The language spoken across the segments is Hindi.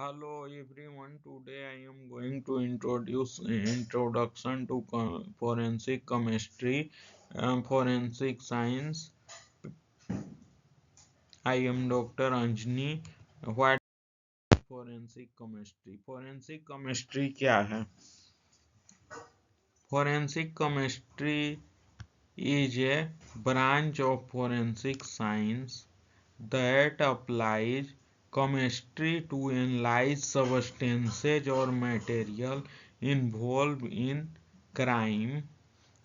Hello everyone, today I am going to introduce introduction to forensic chemistry, forensic science. I am Dr. Anjani. What is forensic chemistry? Forensic chemistry क्या है? Forensic chemistry is a branch of forensic science that applies chemistry to analyze substances or material involved in crime.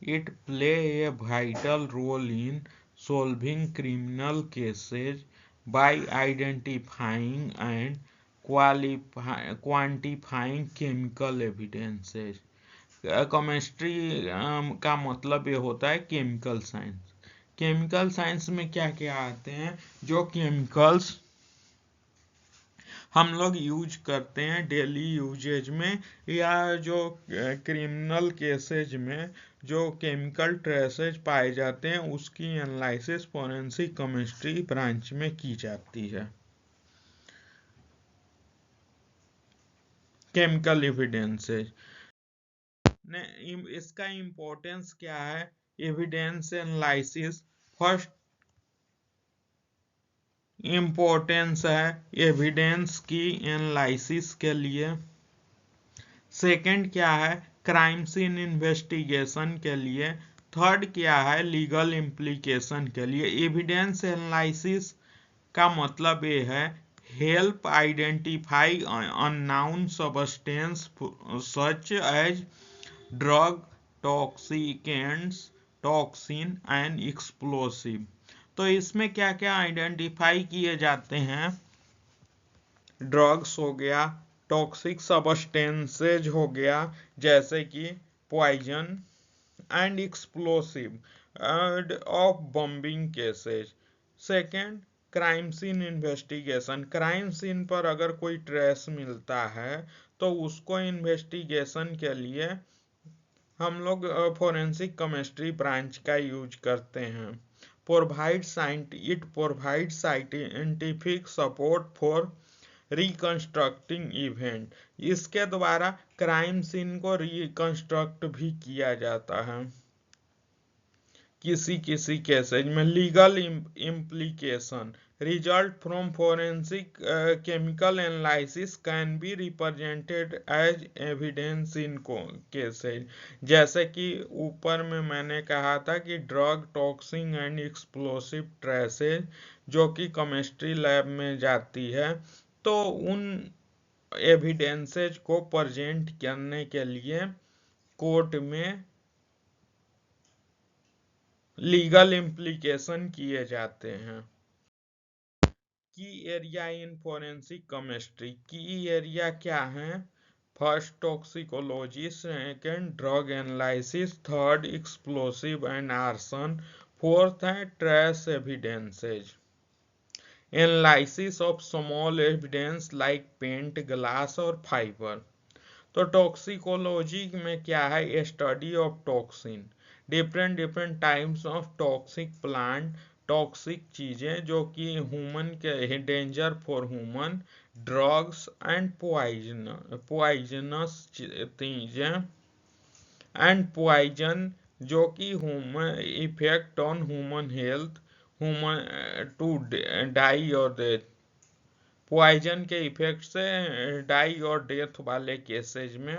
It plays a vital role in solving criminal cases by identifying and quantifying chemical evidences. Chemistry का मतलब ये होता है केमिकल साइंस। केमिकल साइंस में क्या क्या आते हैं? जो केमिकल्स हम लोग यूज करते हैं डेली यूजेज में, या जो क्रिमिनल केसेज में जो केमिकल ट्रेसेज पाए जाते हैं, उसकी एनालिसिस फोरेंसिक केमिस्ट्री ब्रांच में की जाती है। केमिकल एविडेंसेज ने इसका इम्पोर्टेंस क्या है? एविडेंस एनालिसिस फर्स्ट इम्पोर्टेंस है एविडेंस की एनालिसिस के लिए। सेकंड क्या है? क्राइम सीन इन्वेस्टिगेशन के लिए। थर्ड क्या है? लीगल इम्प्लीकेशन के लिए। एविडेंस एनालिसिस का मतलब ये है help identify unknown substance such as drug, toxicants, toxin and explosive. तो इसमें क्या क्या आइडेंटिफाई किए जाते हैं? ड्रग्स हो गया, टॉक्सिक सब्सटेंसेज हो गया जैसे कि poison, and explosive of bombing cases. Second, crime scene investigation. Crime scene पर अगर कोई ट्रेस मिलता है तो उसको इन्वेस्टिगेशन के लिए हम लोग फोरेंसिक केमिस्ट्री ब्रांच का यूज करते हैं। It provide scientific support for reconstructing event. इसके द्वारा क्राइम सीन को रिकंस्ट्रक्ट भी किया जाता है किसी किसी केसेज में। Legal implication result from forensic chemical analysis can be represented as evidence in cases. जैसे कि ऊपर में मैंने कहा था कि drug, toxin and explosive traces जो कि केमिस्ट्री लैब में जाती है, तो उन एविडेंसेज को प्रेजेंट करने के लिए कोर्ट में लीगल इम्प्लीकेशन किए जाते हैं। Key area in forensic chemistry. Key area क्या है? First toxicology, second drug analysis, third explosive and arson, fourth है trace evidences. Analysis of small evidence like paint, glass और फाइबर। तो टॉक्सिकोलॉजी में क्या है? Study of toxin, different types of toxic plant, toxic चीजें जो कि ह्यूमन के danger for human, drugs and poisonous चीजें, एंड पॉइजन जो कि human effect on human health, human to die और डेथ। पॉइजन के इफेक्ट से डाई और डेथ वाले केसेज में।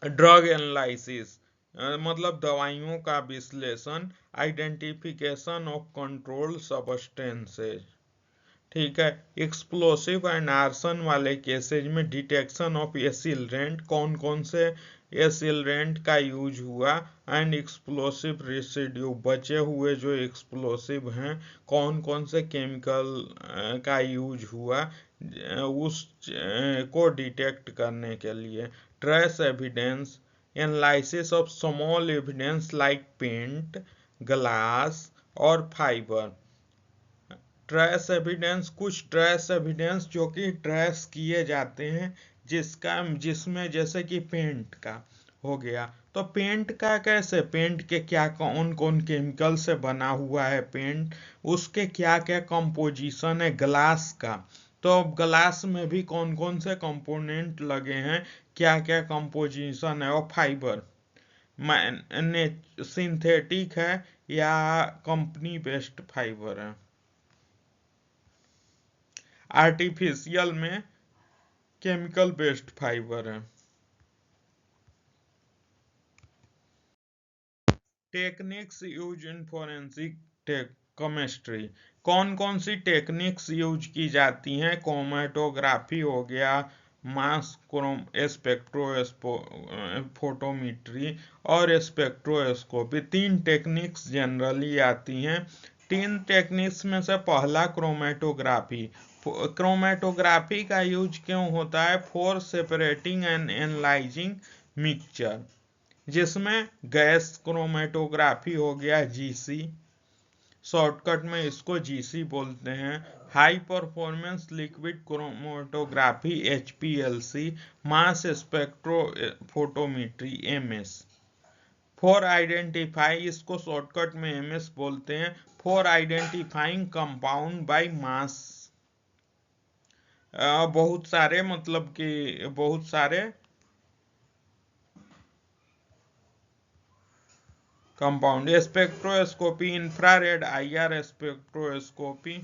ड्रग एनालिसिस मतलब दवाइयों का विश्लेषण, आइडेंटिफिकेशन ऑफ कंट्रोल सब्सटेंसेज। ठीक है। एक्सप्लोसिव एंड आर्सन वाले केसेज में डिटेक्शन ऑफ एसिलरेंट, कौन कौन से एसिलरेंट का यूज हुआ, एंड एक्सप्लोसिव रेसिड्यू, बचे हुए जो एक्सप्लोसिव हैं कौन कौन से केमिकल का यूज हुआ उस को डिटेक्ट करने के लिए। Trace evidence, analysis of small evidence like paint, glass और फाइबर। ट्रेस एविडेंस, कुछ ट्रेस एविडेंस जो कि ट्रेस किए जाते हैं जिसमें जैसे कि पेंट का हो गया। तो पेंट का कैसे? पेंट के क्या कौन कौन केमिकल से बना हुआ है पेंट, उसके क्या क्या कंपोजिशन है। ग्लास का, तो अब ग्लास में भी कौन कौन से कंपोनेंट लगे हैं, क्या क्या कंपोजिशन है, और फाइबर सिंथेटिक है या कंपनी बेस्ड फाइबर है, आर्टिफिशियल में केमिकल बेस्ड फाइबर है। Techniques use in forensic chemistry, कौन कौन सी टेक्निक्स यूज की जाती हैं? क्रोमेटोग्राफी हो गया, मास फोटोमेट्री और स्पेक्ट्रोस्कोपी, तीन टेक्निक्स जनरली आती हैं। तीन टेक्निक्स में से पहला क्रोमेटोग्राफी। क्रोमेटोग्राफी का यूज क्यों होता है? For separating and analysing mixture, जिसमें गैस क्रोमेटोग्राफी हो गया जीसी, शॉर्टकट में इसको जीसी बोलते हैं। High performance liquid chromatography HPLC, mass spectro photometry MS. For identify, इसको शॉर्टकट में एमएस बोलते हैं, for identifying compound by mass. बहुत सारे मतलब कि बहुत सारे compound. Spectroscopy, infrared IR spectroscopy,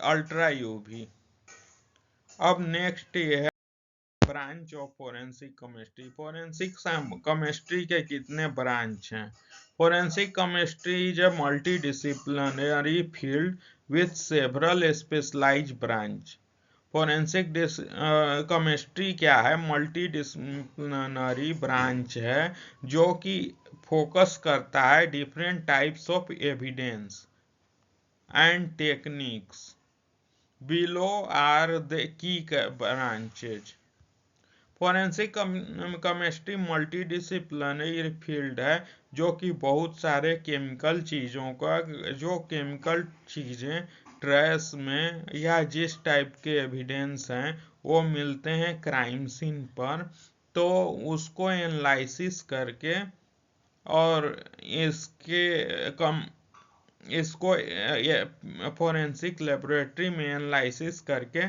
ultra UV. अब नेक्स्ट ये है branch of forensic chemistry. Forensic chemistry के कितने ब्रांच हैं? Forensic chemistry is a multidisciplinary field with several specialised branch. Forensic chemistry क्या है? मल्टी डिसिप्लिनरी ब्रांच है जो कि फोकस करता है different types of evidence and techniques. Below are the key branches. Forensic chemistry multidisciplinary field है जो कि बहुत सारे केमिकल चीज़ों का, जो केमिकल चीज़ें ट्रेस में या जिस टाइप के एविडेंस हैं वो मिलते हैं क्राइम सीन पर, तो उसको एनालिसिस करके और इसको फोरेंसिक लेबोरेटरी में एनालिसिस करके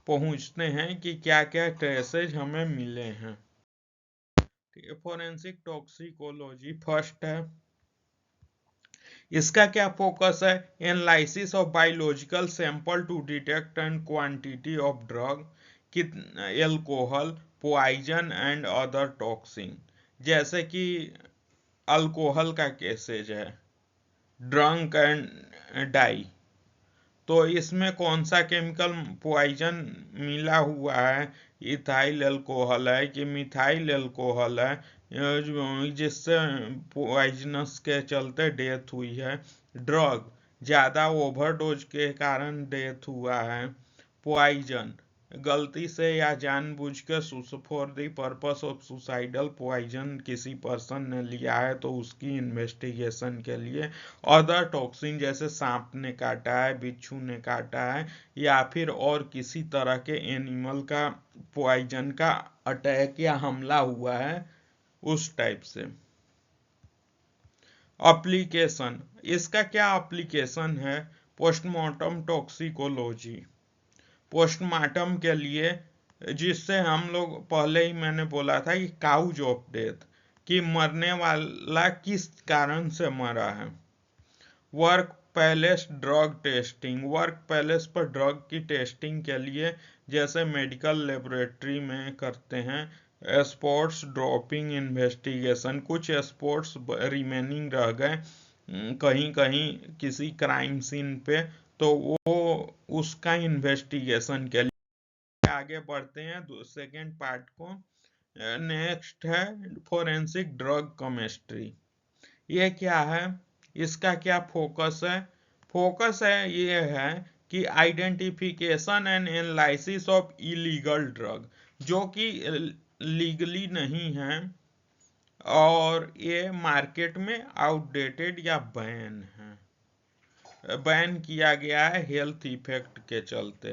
पहुंचते हैं कि क्या क्या ट्रेसेज हमें मिले हैं। फोरेंसिक टॉक्सिकोलॉजी फर्स्ट है। इसका क्या फोकस है? Analysis of biological sample to detect and quantity of drug, alcohol, poison and other toxin. जैसे कि अल्कोहल का केसेज है, ड्रंक एंड डाई, तो इसमें कौन सा केमिकल पॉइजन मिला हुआ है? इथाइल अल्कोहल है कि मिथाइल अल्कोहल है, जिससे पॉइजनस के चलते डेथ हुई है। ड्रग, ज़्यादा ओवरडोज के कारण डेथ हुआ है। पॉइजन, गलती से या जानबूझ के for the purpose of suicidal poison किसी पर्सन ने लिया है तो उसकी इन्वेस्टिगेशन के लिए। अदर टॉक्सिन, जैसे सांप ने काटा है, बिच्छू ने काटा है, या फिर और किसी तरह के एनिमल का पॉइजन का अटैक या हमला हुआ है, उस टाइप से। एप्लीकेशन, इसका क्या एप्लीकेशन है? पोस्टमार्टम टॉक्सिकोलॉजी, पोस्टमार्टम के लिए, जिससे हम लोग पहले ही मैंने बोला था कि काउज ऑफ डेथ, कि मरने वाला किस कारण से मरा है। Work palace drug testing, work palace पर ड्रग की टेस्टिंग के लिए, जैसे मेडिकल लेबोरेटरी में करते हैं। स्पॉट्स ड्रॉपिंग इन्वेस्टिगेशन, कुछ स्पॉट्स रिमेनिंग रह गए कहीं कहीं किसी क्राइम सीन पे, तो वो उसका इन्वेस्टिगेशन के लिए। आगे बढ़ते हैं सेकेंड पार्ट को। नेक्स्ट है फोरेंसिक ड्रग केमिस्ट्री। ये क्या है? इसका क्या फोकस है? फोकस है ये है कि identification and analysis of illegal drug, जो कि लीगली नहीं है और ये मार्केट में आउटडेटेड या बैन है, बैन किया गया है हेल्थ इफेक्ट के चलते।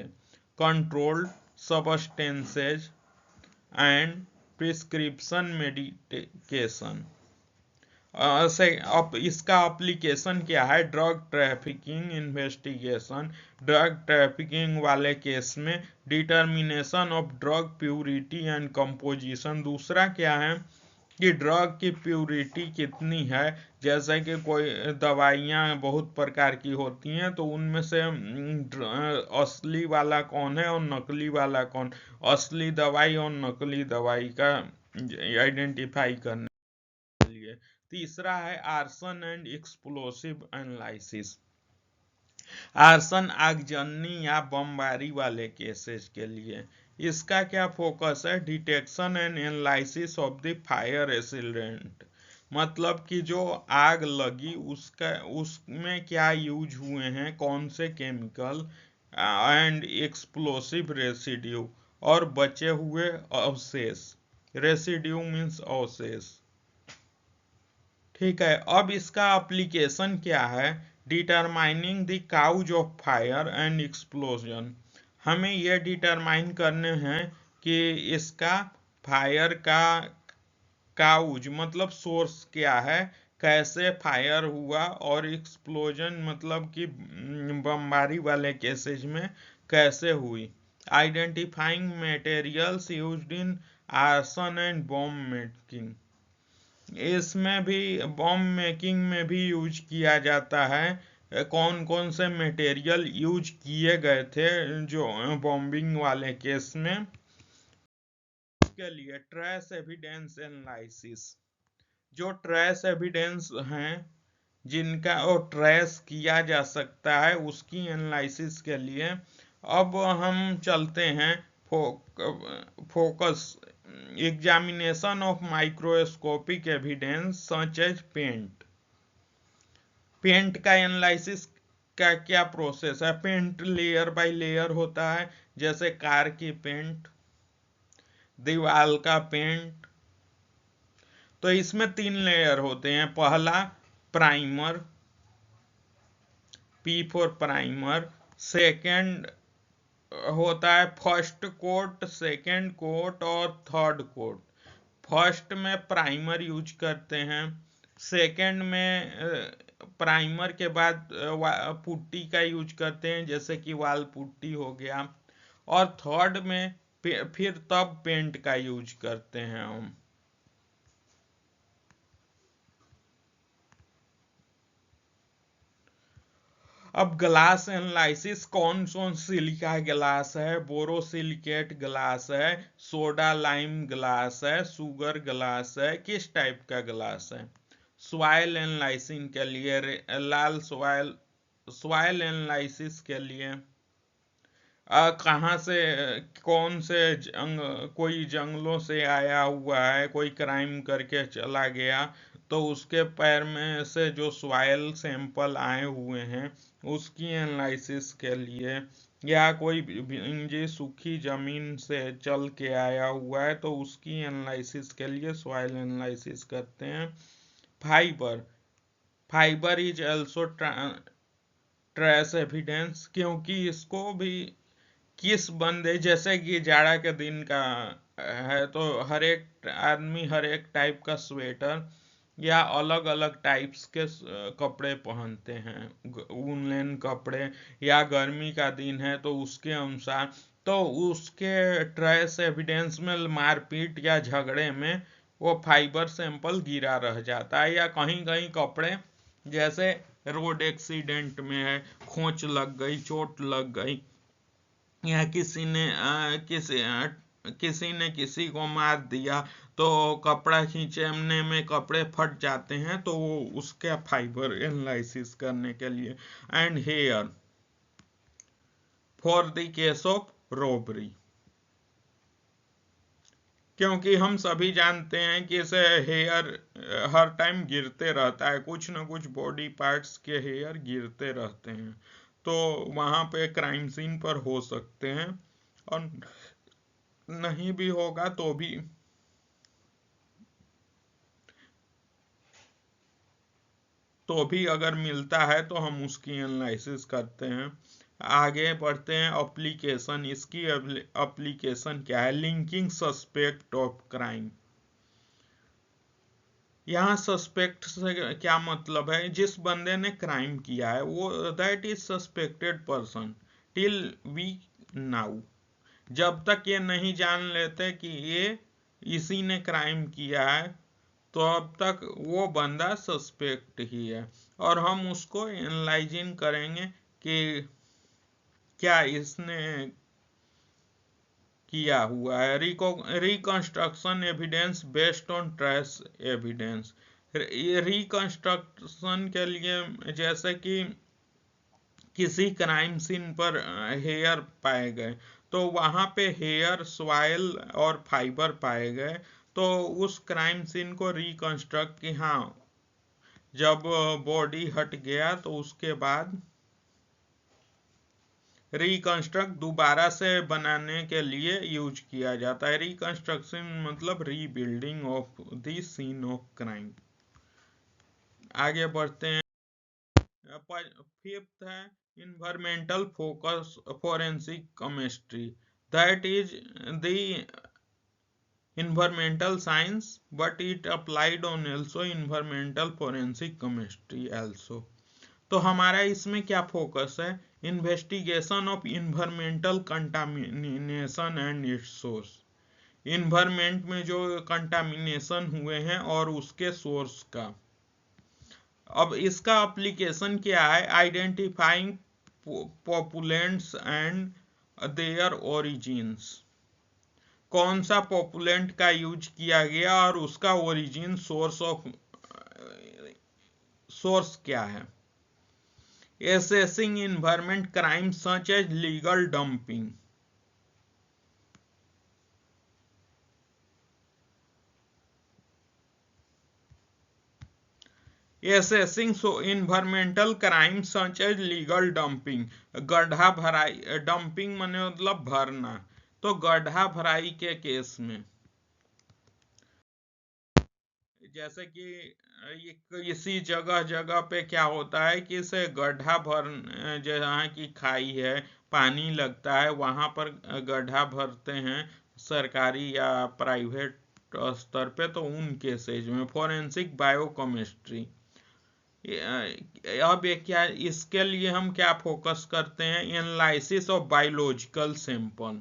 Controlled substances and prescription medication. इसका एप्लीकेशन क्या है? Drug trafficking investigation, drug trafficking वाले केस में determination of drug purity and composition. दूसरा क्या है कि ड्रग की प्यूरिटी कितनी है, जैसे कि कोई दवाइयाँ बहुत प्रकार की होती हैं, तो उनमें से असली वाला कौन है और नकली वाला कौन, असली दवाई और नकली दवाई का आइडेंटिफाई करने के लिए। तीसरा है arson and explosive analysis. Arson आगजनी या बमबारी वाले केसेस के लिए इसका क्या फोकस है? Detection and analysis of the fire accelerant, मतलब कि जो आग लगी उसमें क्या यूज हुए हैं, कौन से केमिकल एंड एक्सप्लोसिव रेसिड्यू और बचे हुए अवशेष। रेसिड्यू मीन्स अवशेष। ठीक है, अब इसका एप्लीकेशन क्या है? Determining the cause of fire and explosion. हमें यह डिटरमाइन करने हैं कि इसका फायर का काउज मतलब सोर्स क्या है, कैसे फायर हुआ, और एक्सप्लोजन मतलब कि बमबारी वाले केसेज में कैसे हुई। Identifying materials used in arson and bomb making. इसमें भी बॉम्ब मेकिंग में भी यूज किया जाता है। कौन कौन से मटेरियल यूज किए गए थे जो बॉम्बिंग वाले केस में। के लिए ट्रेस एविडेंस एनालिसिस, जो ट्रेस एविडेंस हैं जिनका वो ट्रेस किया जा सकता है, उसकी एनालिसिस के लिए अब हम चलते हैं focus examination of microscopic evidence such as paint. Paint का एनालिसिस का क्या प्रोसेस है? पेंट लेयर बाय लेयर होता है, जैसे कार की पेंट, दीवार का पेंट। तो इसमें 3 लेयर होते हैं। पहला primer, P for primer. Second होता है फर्स्ट कोट, सेकंड कोट और थर्ड कोट। फर्स्ट में प्राइमर यूज करते हैं, सेकंड में प्राइमर के बाद पुट्टी का यूज करते हैं, जैसे कि वाल पुट्टी हो गया, और थर्ड में फिर तब पेंट का यूज करते हैं हम। अब ग्लास एनालिसिस, कौन कौन सिलिका ग्लास है, बोरोसिलिकेट ग्लास है, सोडा लाइम ग्लास है, शुगर ग्लास है, किस टाइप का ग्लास है। सॉइल एनालिसिस के लिए लाल सॉइल एनालिसिस के लिए कहाँ से, कौन से कोई जंगलों से आया हुआ है, कोई क्राइम करके चला गया, तो उसके पैर में से जो सॉइल सैंपल आए हुए हैं उसकी एनालिसिस के लिए, या कोई भिंजी सूखी जमीन से चल के आया हुआ है तो उसकी एनालिसिस के लिए सॉइल एनालिसिस करते हैं। Fibre is also trace evidence, क्योंकि इसको भी किस बंदे, जैसे कि जाड़ा के दिन का है तो हर एक आदमी हर एक टाइप का स्वेटर या अलग अलग टाइप्स के कपड़े पहनते हैं, वूलन कपड़े, या गर्मी का दिन है तो उसके अनुसार, तो उसके ट्रेस एविडेंस में मारपीट या झगड़े में वो फाइबर सैंपल गिरा रह जाता है, या कहीं कहीं कपड़े जैसे रोड एक्सीडेंट में है, खोंच लग गई, चोट लग गई, या किसी ने किसी को मार दिया तो कपड़ा खींचने में कपड़े फट जाते हैं, तो वो उसका फाइबर एनालिसिस करने के लिए। And here for the case of robbery, क्योंकि हम सभी जानते हैं कि इसे हेयर हर टाइम गिरते रहता है, कुछ ना कुछ बॉडी पार्ट्स के हेयर गिरते रहते हैं, तो वहां पे क्राइम सीन पर हो सकते हैं, और नहीं भी होगा तो भी अगर मिलता है तो हम उसकी एनालिसिस करते हैं। आगे बढ़ते हैं एप्लीकेशन। इसकी एप्लीकेशन क्या है? Linking suspect of crime. यहाँ सस्पेक्ट से क्या मतलब है, जिस बंदे ने क्राइम किया है वो that is suspected person till we now. जब तक ये नहीं जान लेते कि ये इसी ने क्राइम किया है तो अब तक वो बंदा सस्पेक्ट ही है, और हम उसको एनालाइजिंग करेंगे कि क्या इसने किया हुआ है। Reconstruction evidence based on trace evidence. Reconstruction के लिए जैसे कि किसी क्राइम सीन पर हेयर पाए गए तो वहां पे हेयर, सॉइल और फाइबर पाए गए, तो उस क्राइम सीन को रिकंस्ट्रक्ट कि हाँ जब बॉडी हट गया तो उसके बाद रिकंस्ट्रक्ट दोबारा से बनाने के लिए यूज किया जाता है। रिकंस्ट्रक्शन मतलब rebuilding of the scene of crime. आगे बढ़ते हैं। फिफ्थ है environmental focus forensic chemistry, that is the environmental science but it applied on also environmental forensic chemistry also। तो हमारा इसमें क्या फोकस है, investigation of environmental contamination and it's source. Environment में जो कंटामिनेशन हुए हैं और उसके सोर्स का। अब इसका एप्लीकेशन क्या है, आइडेंटिफाइंग पॉपुलेंट्स एंड देयर ओरिजिन्स। कौन सा पॉपुलेंट का यूज किया गया और उसका ओरिजिन सोर्स क्या है। assessing environment crimes such as legal dumping। assessing environmental crimes such as legal dumping। गड्ढा भराई, डंपिंग माने मतलब भरना, तो गड्ढा भराई के केस में जैसे कि किसी जगह जगह पे क्या होता है कि इसे गड्ढा भर, जहाँ की खाई है पानी लगता है वहां पर गड्ढा भरते हैं सरकारी या प्राइवेट स्तर पे, तो उन केसेज में फोरेंसिक बायोकेमिस्ट्री। अब क्या इसके लिए हम क्या फोकस करते हैं, analysis of biological sample.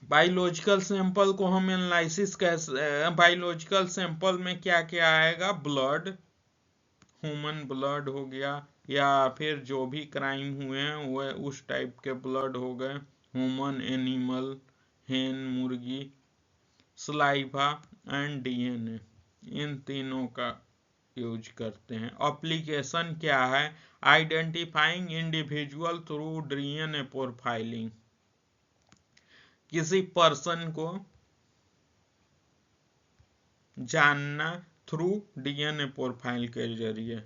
Biological sample को हम एनालिसिस कैसे, बायोलॉजिकल सैंपल में क्या क्या आएगा, ब्लड, ह्यूमन ब्लड हो गया, या फिर जो भी क्राइम हुए हैं वह उस टाइप के ब्लड हो गए, ह्यूमन, एनिमल, हेन, मुर्गी, सलाइवा एंड डीएनए, इन तीनों का यूज करते हैं। एप्लीकेशन क्या है, identifying individual through DNA profiling. किसी पर्सन को जानना थ्रू डीएनए प्रोफाइल के जरिए।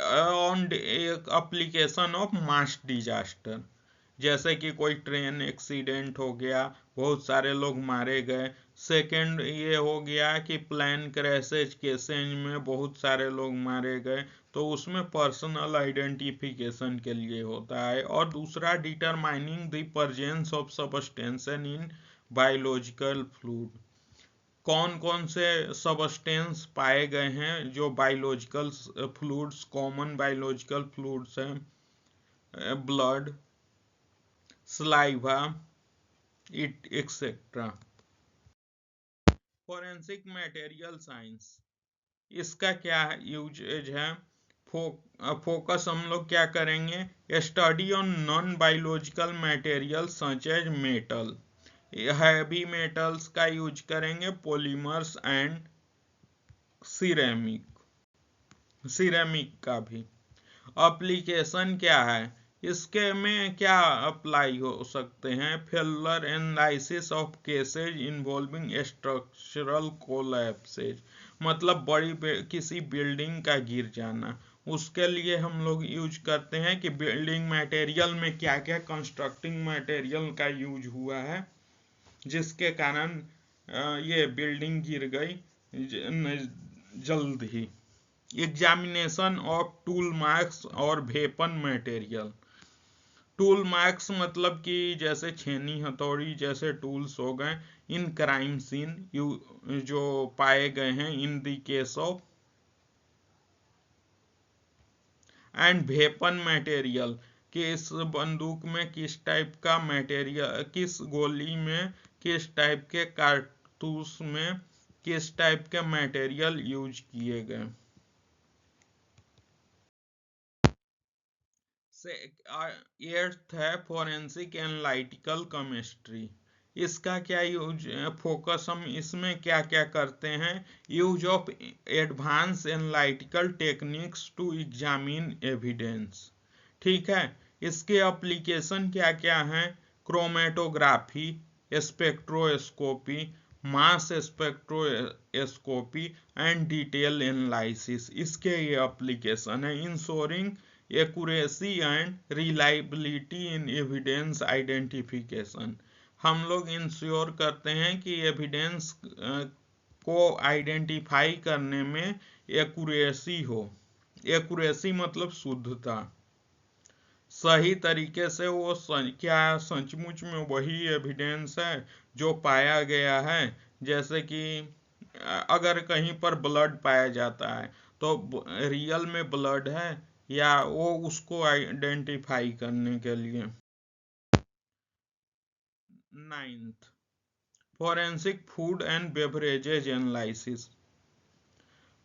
On application of mass disaster, जैसे कि कोई ट्रेन एक्सीडेंट हो गया, बहुत सारे लोग मारे गए। सेकंड ये हो गया कि प्लेन क्रैशेज केसेज में बहुत सारे लोग मारे गए, तो उसमें पर्सनल आइडेंटिफिकेशन के लिए होता है। और दूसरा determining the presence of substance in biological fluid. कौन कौन से सब्सटेंस पाए गए हैं जो biological fluids, common biological fluids हैं, blood, saliva, et cetera. Forensic material science, इसका क्या यूजेज है, फोकस हम लोग क्या करेंगे, study on non biological material such as metal, heavy metals का यूज करेंगे, पॉलीमर्स एंड सिरेमिक, सिरेमिक का भी। एप्लीकेशन क्या है, इसके में क्या अप्लाई हो सकते हैं, failure analysis of cases involving structural collapses, मतलब बड़ी किसी बिल्डिंग का गिर जाना, उसके लिए हम लोग यूज करते हैं कि बिल्डिंग मटेरियल में क्या क्या कंस्ट्रक्टिंग मटेरियल का यूज हुआ है जिसके कारण ये बिल्डिंग गिर गई जल्द ही। एग्जामिनेशन ऑफ टूल मार्क्स और वेपन मटेरियल, टूल मार्क्स मतलब कि जैसे छेनी हथौड़ी जैसे टूल्स हो गए इन क्राइम सीन जो पाए गए हैं इन the case of and weapon material कि इस बंदूक में किस टाइप का मटेरियल, किस गोली में किस टाइप के कारतूस में किस टाइप के मटेरियल यूज किए गए। एट्थ है फोरेंसिक एनालिटिकल केमिस्ट्री। इसका क्या यूज फोकस, हम इसमें क्या क्या करते हैं, use of advance analytical techniques to examine evidence. ठीक है, इसके एप्लीकेशन क्या क्या हैं, chromatography, spectroscopy, mass spectroscopy and detail analysis, इसके ये एप्लीकेशन है। Ensuring accuracy and reliability in evidence identification, हम लोग इंश्योर करते हैं कि एविडेंस को आइडेंटिफाई करने में एक्यूरेसी हो। एक्यूरेसी मतलब शुद्धता, सही तरीके से वो क्या सचमुच में वही एविडेंस है जो पाया गया है। जैसे कि अगर कहीं पर ब्लड पाया जाता है तो रियल में ब्लड है या वो, उसको आइडेंटिफाई करने के लिए। Ninth, forensic food and beverages analysis.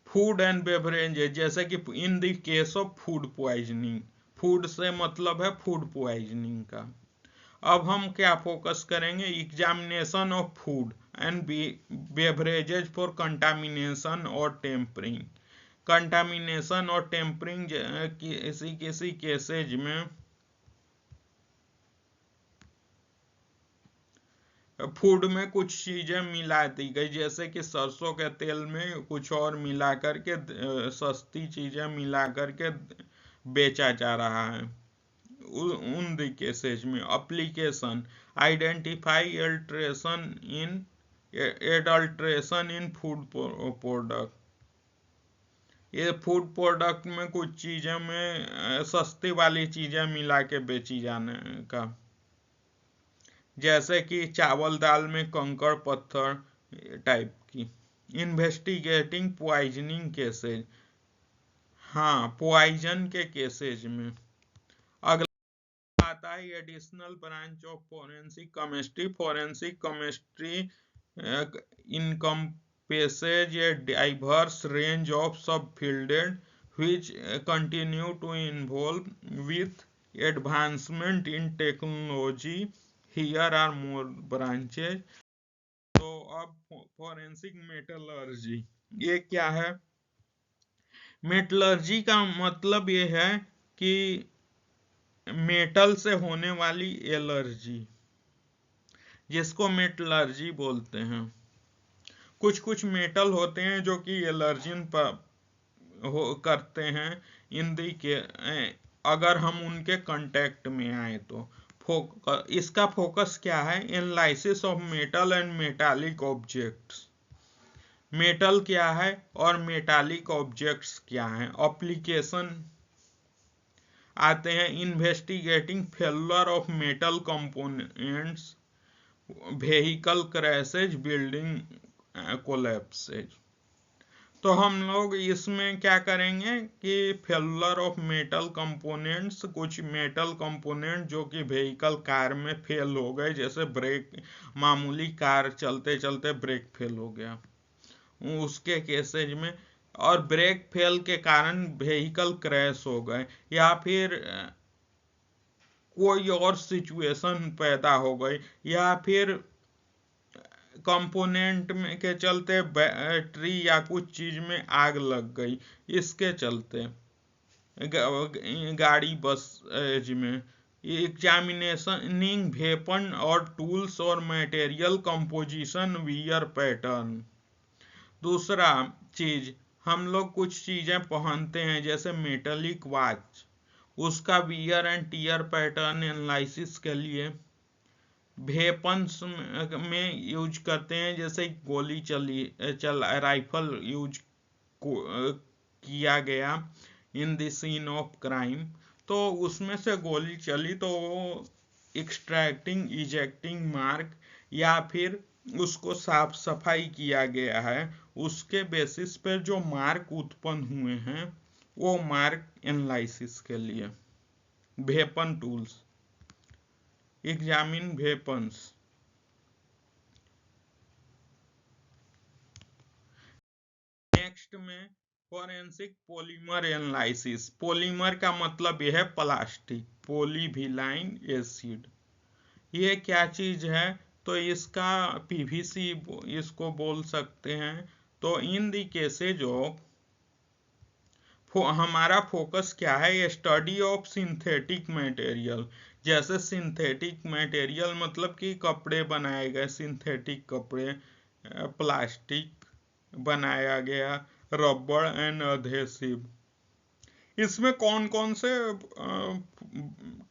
Food and beverages जैसे कि इन the case of food poisoning, food से मतलब है फूड पॉइजनिंग का। अब हम क्या फोकस करेंगे, examination of food and beverages for contamination और टेम्परिंग। कंटामिनेशन और टेम्परिंग किसी किसी केसेज में फूड में कुछ चीजें मिला दी गई, जैसे कि सरसों के तेल में कुछ और मिला करके सस्ती चीजें मिला करके बेचा जा रहा है। उन केसेज में एप्लीकेशन, आइडेंटिफाई एडल्ट्रेशन इन फूड प्रोडक्ट। ये फूड प्रोडक्ट में कुछ चीजें में सस्ती वाली चीजें मिला के बेची जाने का, जैसे कि चावल दाल में कंकड़ पत्थर टाइप की। इन्वेस्टिगेटिंग पॉइजनिंग केसेज, हाँ पॉइजन के केसेज में। अगला आता है additional branch of forensic chemistry. Forensic chemistry encompasses a diverse range of subfields which continue to evolve with advancement in technology. Here are more branches. तो अब फोरेंसिक मेटलर्जी, ये क्या है? मेटलर्जी का मतलब ये है कि मेटल से होने वाली एलर्जी, जिसको मेटलर्जी बोलते हैं। कुछ कुछ मेटल होते हैं जो कि एलर्जिन करते हैं इन दी के, अगर हम उनके कांटेक्ट में आए तो। इसका फोकस क्या है, analysis of metal and metallic objects. Metal क्या है और मेटालिक ऑब्जेक्ट्स क्या हैं। एप्लीकेशन आते हैं, investigating failure of metal components, vehicle crashes, building collapses. तो हम लोग इसमें क्या करेंगे कि फेल्योर ऑफ मेटल कंपोनेंट्स, कुछ मेटल कंपोनेंट जो कि व्हीकल कार में फेल हो गए, जैसे ब्रेक, मामूली कार चलते चलते ब्रेक फेल हो गया उसके केसेज में, और ब्रेक फेल के कारण व्हीकल क्रैश हो गए, या फिर कोई और सिचुएशन पैदा हो गई, या फिर कंपोनेंट में के चलते बैटरी या कुछ चीज में आग लग गई, इसके चलते गाड़ी बस में। एग्जामिनेशनिंग वेपन और टूल्स और मटेरियल कंपोजिशन, वियर पैटर्न। दूसरा चीज, हम लोग कुछ चीजें पहनते हैं जैसे मेटालिक वॉच, उसका wear and tear pattern analysis के लिए। वेपन्स में यूज करते हैं, जैसे गोली राइफल यूज किया गया in the scene of crime, तो उसमें से गोली चली तो वो एक्सट्रैक्टिंग इजेक्टिंग मार्क या फिर उसको साफ सफाई किया गया है, उसके बेसिस पर जो मार्क उत्पन्न हुए हैं वो मार्क एनालिसिस के लिए। Weapon tools, examine weapons. Next में फोरेंसिक पॉलीमर एनालिसिस। पॉलीमर का मतलब यह है प्लास्टिक, पॉलीविलाइन एसिड। ये क्या चीज है? तो इसका पीवीसी इसको बोल सकते हैं। तो इन दी केसेज ऑफ, हमारा फोकस क्या है? Study of synthetic material. जैसे सिंथेटिक मटेरियल मतलब कि कपड़े बनाए गए, सिंथेटिक कपड़े, प्लास्टिक बनाया गया, रबड़ एंड अधेसिव। इसमें कौन कौन से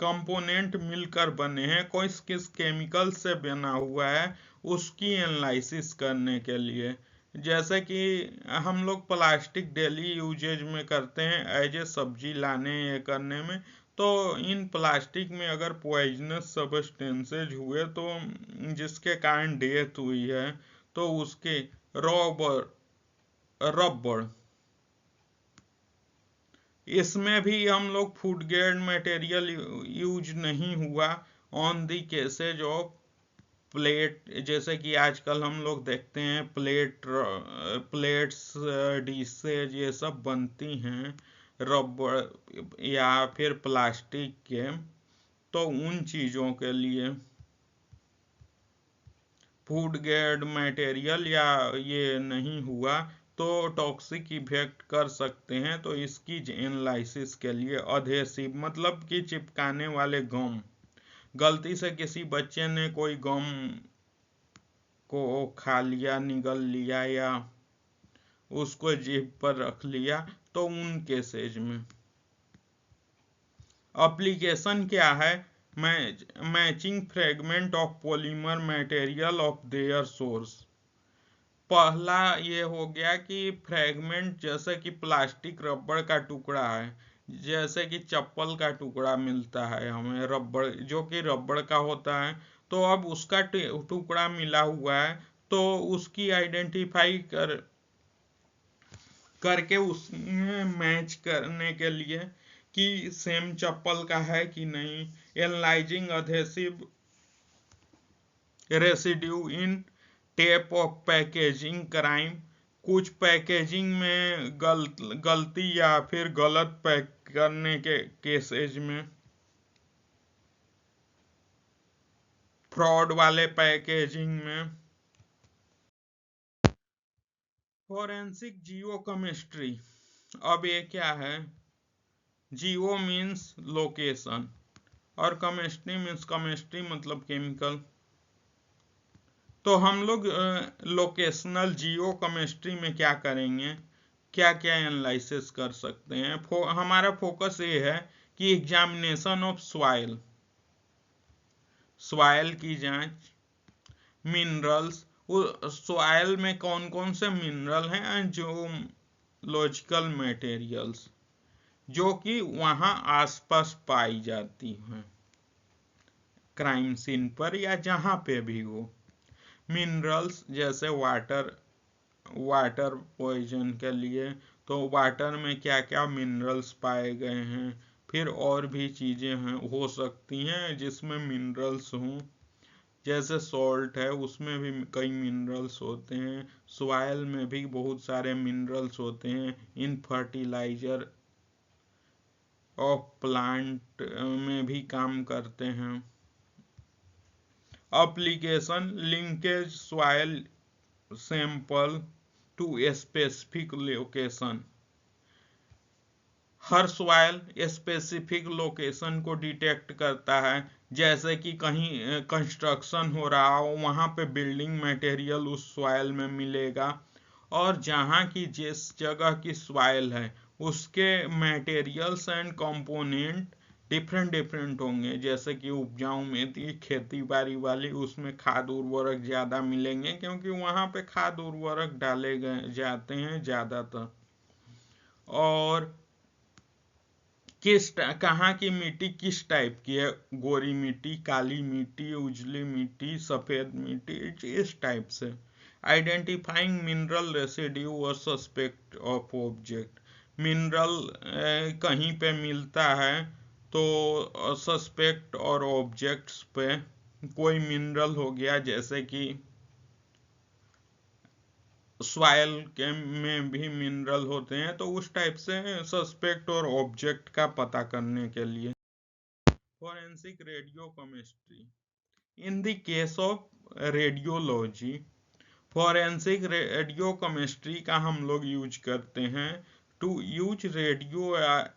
कंपोनेंट मिलकर बने हैं, कोई किस केमिकल से बना हुआ है, उसकी एनालिसिस करने के लिए। जैसे कि हम लोग प्लास्टिक डेली यूजेज में करते हैं एज ए सब्जी लाने ये करने में। तो इन प्लास्टिक में अगर पॉइजनस सब्सटेंसेज हुए तो जिसके कारण डेथ हुई है, तो उसके रबर रबड़, इसमें भी हम लोग फूड ग्रेड मटेरियल यूज नहीं हुआ on the cases of plate. जैसे कि आजकल हम लोग देखते हैं प्लेट्स, डिशेज ये सब बनती हैं रबड़ या फिर प्लास्टिक के, तो उन चीज़ों के लिए फूड ग्रेड मटेरियल या ये नहीं हुआ तो टॉक्सिक इफेक्ट कर सकते हैं। तो इसकी एनालिसिस के लिए अधेसिव मतलब कि चिपकाने वाले गम, गलती से किसी बच्चे ने कोई गम को खा लिया, निगल लिया या उसको जीभ पर रख लिया, तो उन केसेज में एप्लीकेशन क्या है? Matching fragment of polymer material of their source. पहला ये हो गया कि फ्रेगमेंट, जैसे कि प्लास्टिक रबड़ का टुकड़ा है, जैसे कि चप्पल का टुकड़ा मिलता है हमें रबड़, जो कि रबड़ का होता है, तो अब उसका टुकड़ा मिला हुआ है, तो उसकी आइडेंटिफाई करके उसमें मैच करने के लिए कि सेम चप्पल का है कि नहीं। Analysing adhesive residue in tape of packaging crime. कुछ पैकेजिंग में गलती या फिर गलत पैक करने के केसेज में, फ्रॉड वाले पैकेजिंग में। फोरेंसिक जियोकेमिस्ट्री, अब ये क्या है? जियो मीन्स लोकेशन और केमिस्ट्री मीन्स, केमिस्ट्री मतलब केमिकल। तो हम लोग लोकेशनल जियो केमिस्ट्री में क्या करेंगे, क्या क्या एनालिसिस कर सकते हैं? हमारा फोकस ये है कि एग्जामिनेशन ऑफ सॉइल, सॉइल की जांच, मिनरल्स, सॉइल में कौन कौन से मिनरल हैं, जो लॉजिकल मटेरियल्स जो कि वहां आसपास पाई जाती हैं क्राइम सीन पर या जहां पे भी हो। मिनरल्स जैसे वाटर पॉइजन के लिए, तो वाटर में क्या क्या मिनरल्स पाए गए हैं। फिर और भी चीज़ें हैं हो सकती हैं जिसमें मिनरल्स हों, जैसे सॉल्ट है उसमें भी कई मिनरल्स होते हैं, सॉइल में भी बहुत सारे मिनरल्स होते हैं, इन फर्टिलाइजर ऑफ प्लांट में भी काम करते हैं। Application, linkage soil sample to specific location. हर सॉइल स्पेसिफिक लोकेशन को डिटेक्ट करता है, जैसे कि कहीं कंस्ट्रक्शन हो रहा हो वहां पे बिल्डिंग मटेरियल उस सॉइल में मिलेगा, और जहां की जिस जगह की सॉइल है उसके materials and component different different होंगे। जैसे कि उपजाऊ में थी खेती बाड़ी वाली, उसमें खाद उर्वरक ज़्यादा मिलेंगे क्योंकि वहाँ पे खाद उर्वरक डाले गए जाते हैं ज़्यादातर। और कहाँ की मिट्टी किस टाइप की है, गोरी मिट्टी, काली मिट्टी, उजली मिट्टी, सफेद मिट्टी, इस टाइप से। आइडेंटिफाइंग मिनरल रेसिड्यू और सस्पेक्ट ऑफ ऑब्जेक्ट, मिनरल कहीं पे मिलता है तो सस्पेक्ट और ऑब्जेक्ट्स पे, कोई मिनरल हो गया जैसे कि सॉइल के में भी मिनरल होते हैं, तो उस टाइप से सस्पेक्ट और ऑब्जेक्ट का पता करने के लिए। Forensic radiochemistry, in the case of radiology, forensic radiochemistry का हम लोग यूज करते हैं to use radio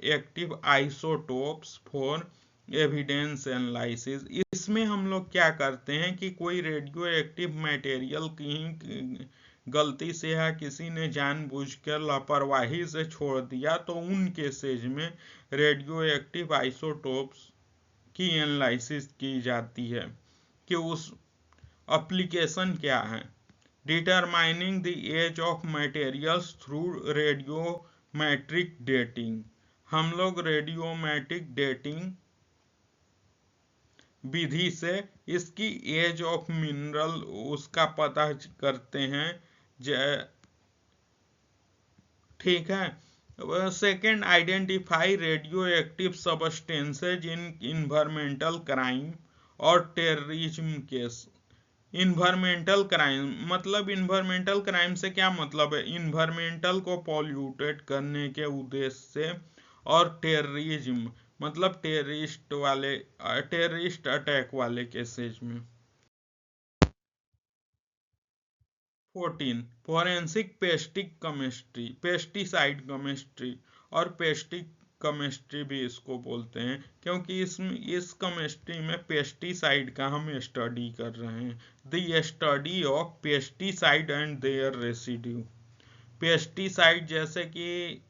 active isotopes for evidence analysis. इसमें हम लोग क्या करते हैं कि कोई रेडियो एक्टिव मटेरियल की गलती से या किसी ने जानबूझकर लापरवाही से छोड़ दिया तो उन केसेज में रेडियो एक्टिव आइसोटोप्स की एनालिसिस की जाती है कि उस एप्लीकेशन क्या है। Determining the age of materials through radiometric dating, हम लोग रेडियोमेट्रिक डेटिंग विधि से इसकी एज ऑफ मिनरल उसका पता करते हैं। ठीक है। Second, identify radio active substances in environmental crime और टेररिज्म केस। इन्वायरमेंटल क्राइम मतलब, इन्वायरमेंटल क्राइम से क्या मतलब है, इन्वायरमेंटल को पॉल्यूटेड करने के उद्देश्य से, और टेररिज्म मतलब टेररिस्ट अटैक वाले केसेज में। 14, forensic peptic chemistry, pesticide chemistry, और पेस्टिक केमिस्ट्री भी इसको बोलते हैं क्योंकि इस केमिस्ट्री में पेस्टिसाइड का हम स्टडी कर रहे हैं। The study of pesticide and their residue, pesticide जैसे कि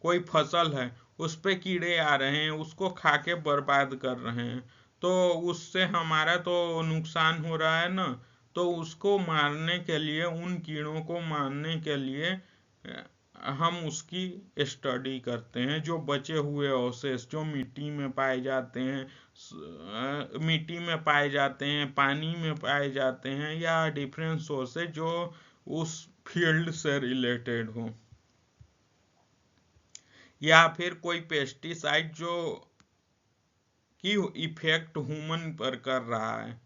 कोई फसल है उस पे कीड़े आ रहे हैं, उसको खा के बर्बाद कर रहे हैं, तो उससे हमारा तो नुकसान हो रहा है ना, तो उसको मारने के लिए, उन कीड़ों को मारने के लिए हम उसकी स्टडी करते हैं। जो बचे हुए अवशेष जो मिट्टी में पाए जाते हैं, मिट्टी में पाए जाते हैं, पानी में पाए जाते हैं, या डिफरेंट सोर्सेज जो उस फील्ड से रिलेटेड हो, या फिर कोई पेस्टिसाइड जो की इफेक्ट ह्यूमन पर कर रहा है।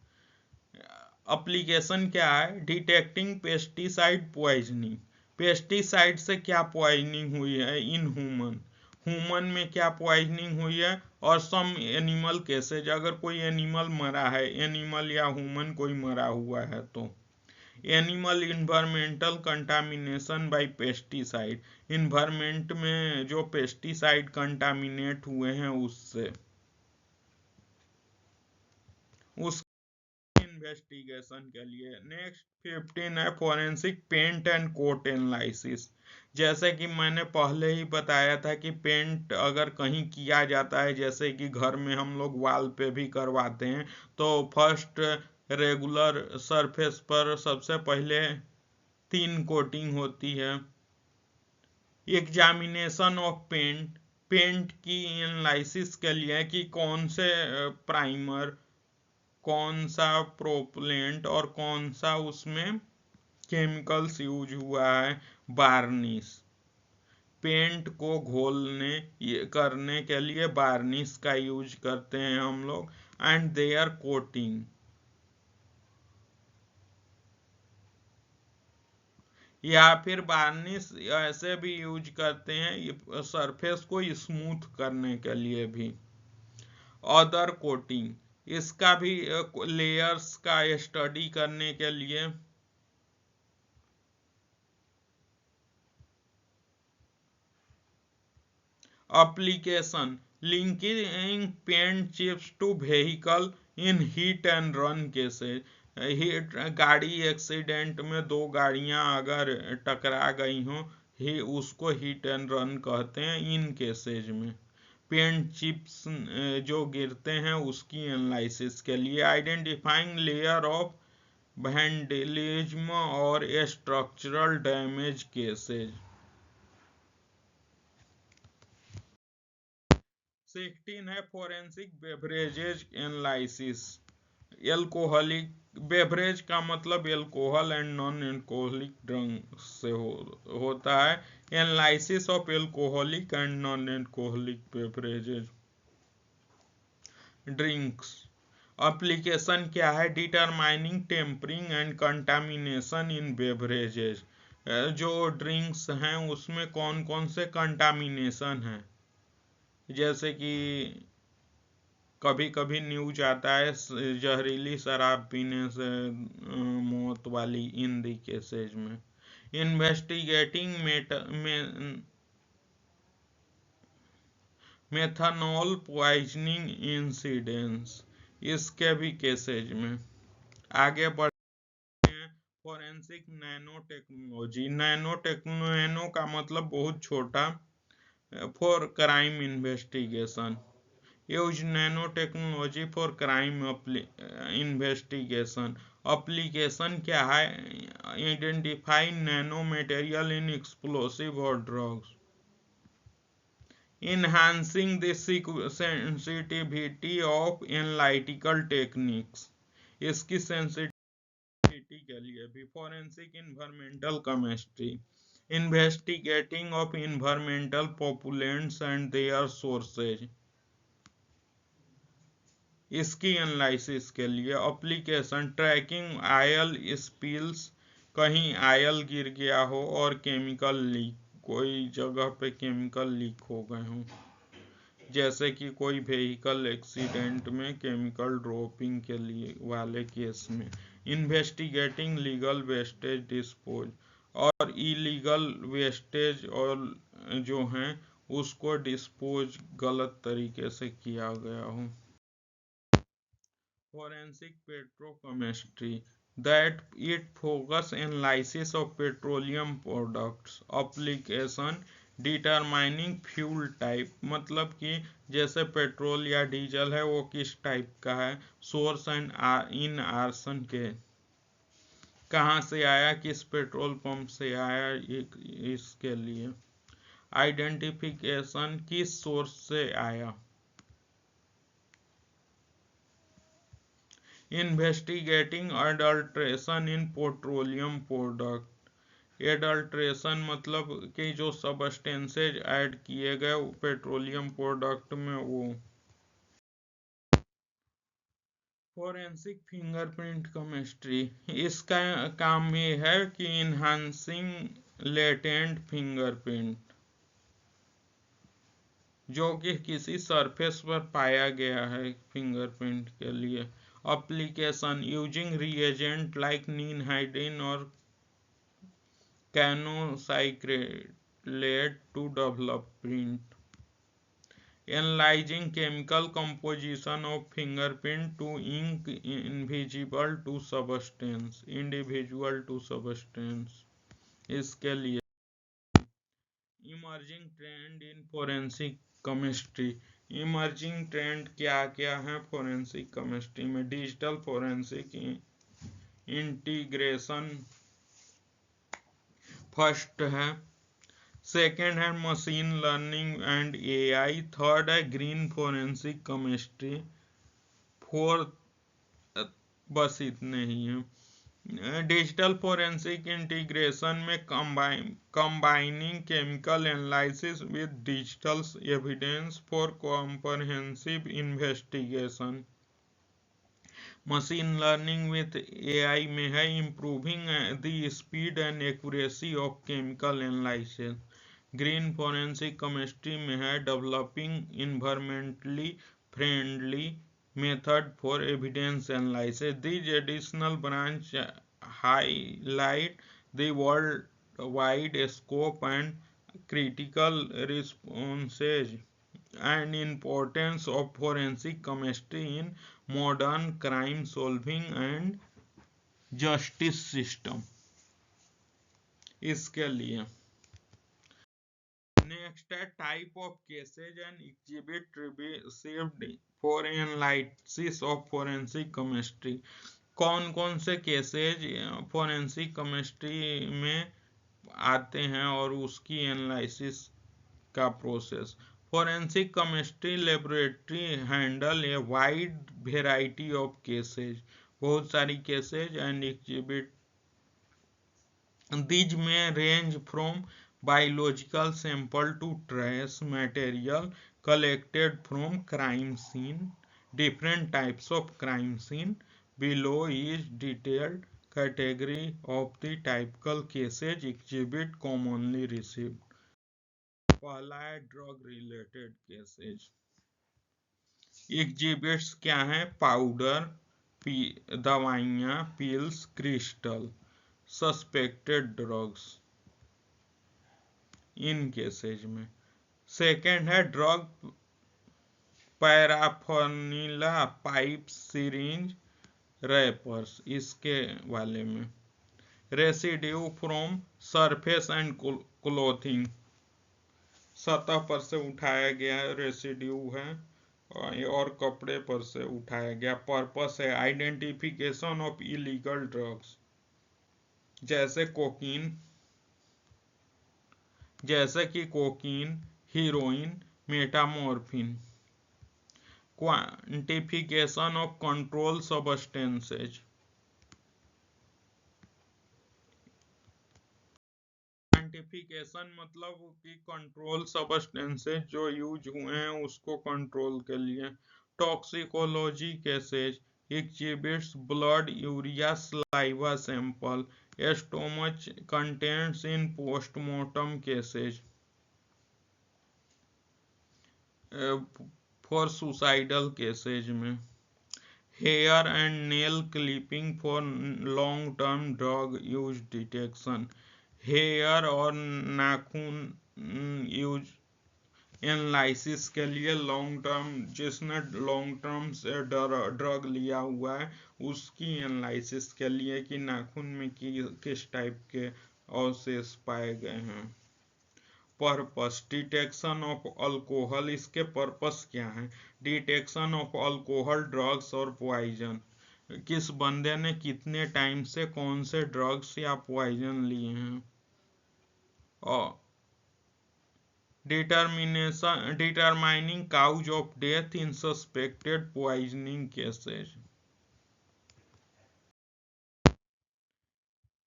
एप्लीकेशन क्या है, डिटेक्टिंग पेस्टिसाइड पॉइजनिंग, पेस्टिसाइड से क्या पॉइजनिंग हुई है इन ह्यूमन में क्या पॉइजनिंग हुई है, और सम एनिमल केसेज, अगर कोई एनिमल मरा है, एनिमल या ह्यूमन कोई मरा हुआ है तो। Animal environmental contamination by pesticide, environment में जो पेस्टिसाइड कंटामिनेट हुए हैं उससे, उस इन्वेस्टिगेशन के लिए। नेक्स्ट 15 है forensic paint and coat analysis. जैसे कि मैंने पहले ही बताया था कि पेंट अगर कहीं किया जाता है, जैसे कि घर में हम लोग वॉल पे भी करवाते हैं, तो फर्स्ट रेगुलर सरफेस पर सबसे पहले 3 कोटिंग होती है। एग्जामिनेशन ऑफ पेंट, पेंट की एनालिसिस के लिए कि कौन से प्राइमर, कौन सा प्रोपलेंट और कौन सा उसमें केमिकल्स यूज हुआ है। बार्निश, पेंट को घोलने करने के लिए बार्निश का यूज करते हैं हम लोग। एंड देयर कोटिंग, या फिर बार्निश ऐसे भी यूज करते हैं सरफेस को स्मूथ करने के लिए भी। अदर कोटिंग, इसका भी लेयर्स का स्टडी करने के लिए। Application, linking paint chips to vehicle in hit and run cases, hit गाड़ी एक्सीडेंट में 2 गाड़ियां अगर टकरा गई हों, ही उसको हिट एंड रन कहते हैं। इन केसेज में पेंट चिप्स जो गिरते हैं उसकी एनालिसिस के लिए। आइडेंटिफाइंग लेयर ऑफ वैंडलिज्म और स्ट्रक्चरल डैमेज केसेज। 16 है forensic beverages analysis. Alcoholic beverage का मतलब alcohol and non alcoholic drink से होता है। Analysis of alcoholic and non alcoholic beverages drinks. Application क्या है? Determining tampering and contamination in beverages. जो ड्रिंक्स हैं उसमें कौन कौन से कंटामिनेशन हैं, जैसे कि कभी कभी न्यूज आता है जहरीली शराब पीने से मौत वाली इन दी केसेज में। इन्वेस्टिगेटिंग मेथनॉल पॉइजनिंग इंसिडेंट्स, इसके भी केसेज में। आगे बढ़ते हैं फोरेंसिक नैनो टेक्नोलॉजी। नैनो का मतलब बहुत छोटा। For crime investigation, use nano technology for crime investigation. Application क्या है? Identify nano material in explosive और drugs. enhancing the sensitivity of analytical techniques, इसकी सेंसिटिविटी के लिए भी। Forensic environmental chemistry, investigating of environmental pollutants and their sources, इसकी एनालिसिस के लिए। एप्लीकेशन ट्रैकिंग आयल स्पिल्स, कहीं आयल गिर गया हो और केमिकल लीक, कोई जगह पे केमिकल लीक हो गए हों, जैसे कि कोई व्हीकल एक्सीडेंट में केमिकल ड्रॉपिंग के लिए वाले केस में। इन्वेस्टिगेटिंग लीगल वेस्टेज डिस्पोज, और इलीगल वेस्टेज और जो हैं उसको डिस्पोज गलत तरीके से किया गया हो। Forensic petrochemistry, that it focus analysis of petroleum products। application determining fuel type, मतलब कि जैसे पेट्रोल या डीजल है वो किस टाइप का है। सोर्स एंड इन आर्सन के, कहाँ से आया, किस पेट्रोल पंप से आया, इसके लिए। आइडेंटिफिकेशन किस सोर्स से आया। Investigating adulteration in petroleum product. Adulteration मतलब कि जो सबस्टेंसेज ऐड किए गए पेट्रोलियम प्रोडक्ट में वो। फोरेंसिक फिंगरप्रिंट केमिस्ट्री, इसका काम ये है कि इन्हांसिंग लेटेंट फिंगरप्रिंट, जो कि किसी सरफेस पर पाया गया है फिंगरप्रिंट के लिए। Application using reagent like ninhydrin और cyanoacrylate to develop print. Analysing chemical composition of fingerprint to ink invisible to substance, individual to substance, इसके लिए। Emerging trend in forensic chemistry. Emerging trend क्या क्या है फोरेंसिक केमिस्ट्री में? डिजिटल फोरेंसिक इंटीग्रेशन फर्स्ट है। सेकेंड है machine learning and AI. Third है ग्रीन फोरेंसिक केमिस्ट्री। फोर्थ बस इतने ही है। डिजिटल फोरेंसिक इंटीग्रेशन में combining chemical analysis with digital evidence for comprehensive investigation. Machine learning with AI में है improving the speed and accuracy of chemical analysis. Green forensic chemistry में है developing environmentally friendly method for evidence analysis. These additional branch highlight the worldwide scope and critical responses and importance of forensic chemistry in modern crime solving and justice system, इसके लिए। नेक्स्ट है type of cases and exhibit received for analysis of forensic chemistry. कौन कौन से केसेज फोरेंसिक केमिस्ट्री में आते हैं और उसकी एनालिसिस का process. Forensic chemistry laboratory handle a wide variety of cases, बहुत सारी cases and exhibit these may range from biological sample to trace material collected from crime scene. Different types of crime scene. Below is detailed category of the typical cases exhibit commonly received. पहला है ड्रग रिलेटेड केसेज। एग्जिबिट्स क्या है? पाउडर, दवाइयाँ, pills, crystal, suspected drugs in cases में। सेकेंड है ड्रग पैराफर्नीला, पाइप, सिरिंज, रैपर्स, इसके वाले में। Residue from surface and clothing, सतह पर से उठाया गया रेसिड्यू है और कपड़े पर से उठाया गया। पर्पस है आइडेंटिफिकेशन ऑफ इलीगल ड्रग्स, जैसे कि cocaine, heroin, methamphetamine. Quantification of control substances, quantification मतलब कि कंट्रोल सब्सटेंसेज जो यूज हुए हैं उसको कंट्रोल के लिए। Toxicology cases exhibits blood, urea, saliva sample, stomach contents in postmortem cases for suicidal cases में। Hair and nail clipping for long term drug use detection, hair और नाखून यूज एनालिसिस के लिए, लॉन्ग टर्म जिसने लॉन्ग टर्म से ड्रग लिया हुआ है उसकी एनालिसिस के लिए कि नाखून में किस टाइप के अवशेष पाए गए हैं। पर्पस डिटेक्शन ऑफ अल्कोहल, इसके पर्पस क्या है? डिटेक्शन ऑफ अल्कोहल, ड्रग्स और पॉइजन, किस बंदे ने कितने टाइम से कौन से ड्रग्स या पॉइजन लिए हैं। और determining cause of death in suspected poisoning cases.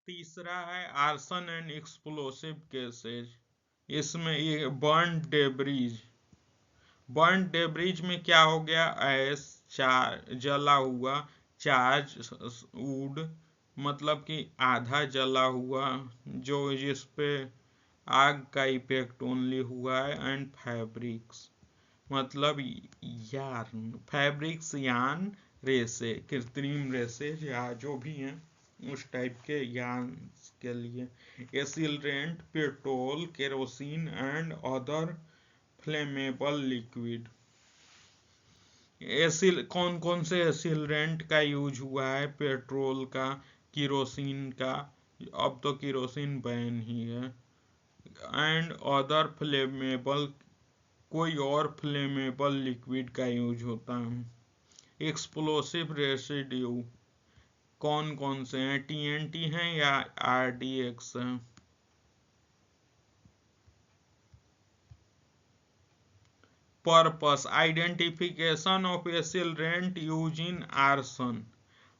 तीसरा है आर्सन एंड एक्सप्लोसिव केसेज, इसमें ये बर्न डेब्रिज में क्या हो गया? ऐश, जला हुआ, चार्ज वुड मतलब कि आधा जला हुआ जो जिस पे आग का इफेक्ट ओनली हुआ है, एंड फैब्रिक्स मतलब यार्न, फैब्रिक्स यार्न, रेसे, कृत्रिम रेसे या जो भी हैं उस टाइप के यार्न के लिए। Accelerant, petrol, kerosene and other flammable liquid. कौन कौन से एसिलरेंट का यूज हुआ है? पेट्रोल का, केरोसिन का, अब तो केरोसिन बैन ही है, एंड अदर फ्लेमेबल, कोई और फ्लेमेबल लिक्विड का यूज होता है। एक्सप्लोसिव रेसिड्यू कौन कौन से हैं? टीएनटी हैं या आरडीएक्स हैं? Purpose identification of accelerant use in arson,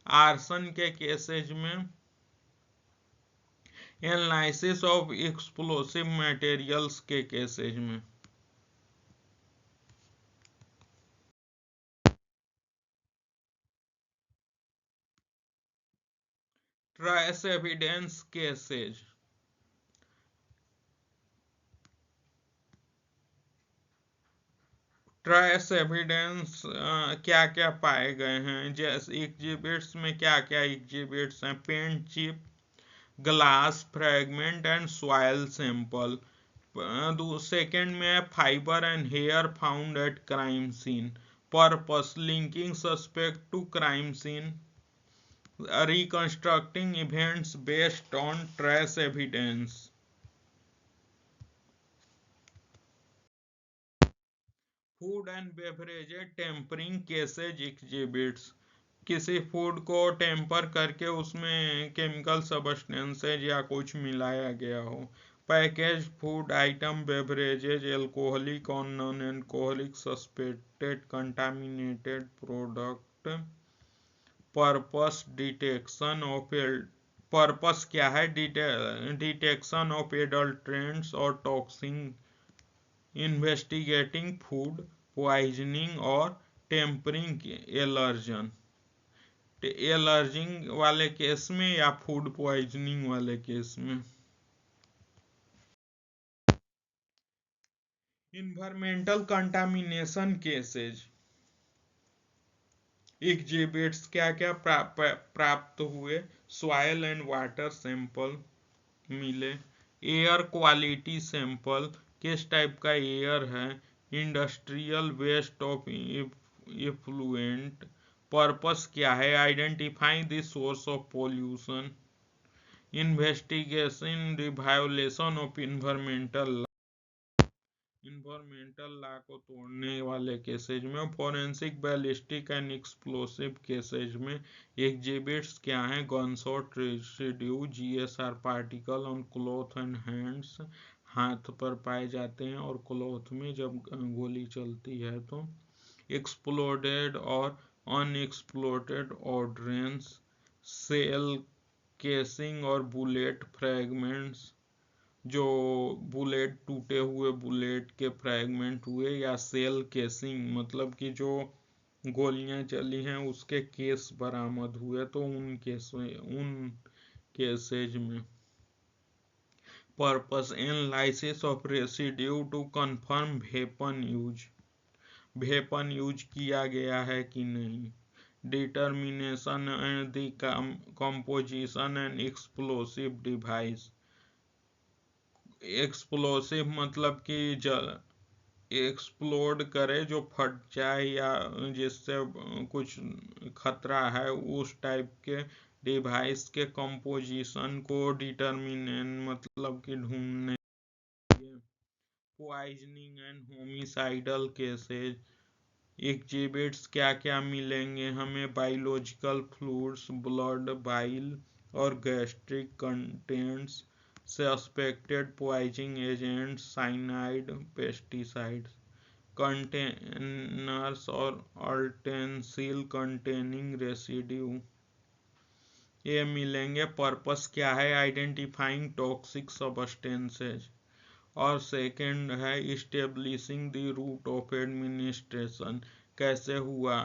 arson के केसेज में एनालिसिस ऑफ एक्सप्लोसिव मटेरियल्स के केसेज में। Trace evidence cases, trace evidence क्या क्या पाए गए हैं? जैसे एग्जिबिट्स में क्या क्या एग्जिबिट्स हैं? Paint chip, glass fragment and soil sample. Second में है fibre and hair found at crime scene. Purpose linking suspect to crime scene, reconstructing events based on trace evidence. Food and beverages tampering cases exhibits, किसी फूड को टेम्पर करके उसमें केमिकल सब्सटेंसेज या कुछ मिलाया गया हो। Package food item beverages alcoholic और non alcoholic suspected contaminated product purpose detection of purpose क्या है डिटेक्शन ऑफ एडल्ट्रेंट्स और टॉक्सिन इन्वेस्टिगेटिंग फूड पॉइजनिंग और टेम्परिंग एलर्जन एलर्जिंग वाले केस में या फूड पॉइजनिंग वाले केस में। इन्वायरमेंटल कंटामिनेशन केसेज एग्जिबिट्स क्या क्या प्राप्त हुए सॉइल एंड वाटर सैंपल मिले एयर क्वालिटी सैंपल किस टाइप का एयर है industrial waste of effluent purpose क्या है identifying the source of pollution investigation the violation of environmental law को तोड़ने वाले केसेज में forensic ballistic and explosive cases में एग्जिबिट्स क्या हैं gunshot residue GSR particle on cloth and hands हाथ पर पाए जाते हैं और क्लॉथ में जब गोली चलती है तो एक्सप्लोडेड और अनएक्सप्लोडेड ऑर्डनेंस सेल केसिंग और बुलेट फ्रैगमेंट्स जो बुलेट टूटे हुए बुलेट के फ्रैगमेंट हुए या सेल केसिंग मतलब कि जो गोलियां चली हैं उसके केस बरामद हुए तो उन केसेज में purpose analysis of residue to confirm weapon use किया गया है कि नहीं determination and the composition and explosive device explosive मतलब कि एक्सप्लोड करे जो फट जाए या जिससे कुछ खतरा है उस टाइप के डिवाइस के कंपोजिशन को डिटर्मिनेट मतलब कि ढूंढने poisoning and homicidal cases exhibits क्या क्या मिलेंगे हमें बायोलॉजिकल फ्लूइड्स ब्लड बाइल और gastric contents suspected poisoning agents cyanide pesticides containers और अल्टेंसिल कंटेनिंग रेसिड्यू ये मिलेंगे पर्पस क्या है आइडेंटिफाइंग टॉक्सिक सब्सटेंसेज और सेकंड है establishing the route of administration कैसे हुआ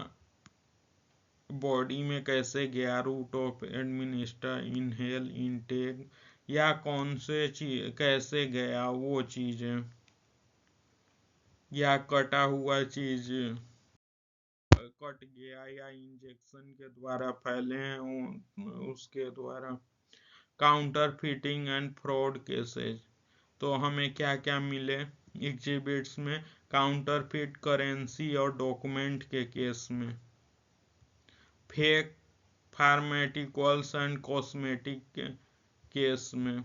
बॉडी में कैसे गया route of administer inhale intake या कौन से चीज कैसे गया वो चीजें या कटा हुआ चीज कट गया या इंजेक्शन के द्वारा फैले हैं उसके द्वारा counter fitting and fraud cases तो हमें क्या क्या मिले एग्जिबिट्स में काउंटरफिट करेंसी और डॉक्यूमेंट के केस में fake pharmaceuticals and cosmetic case में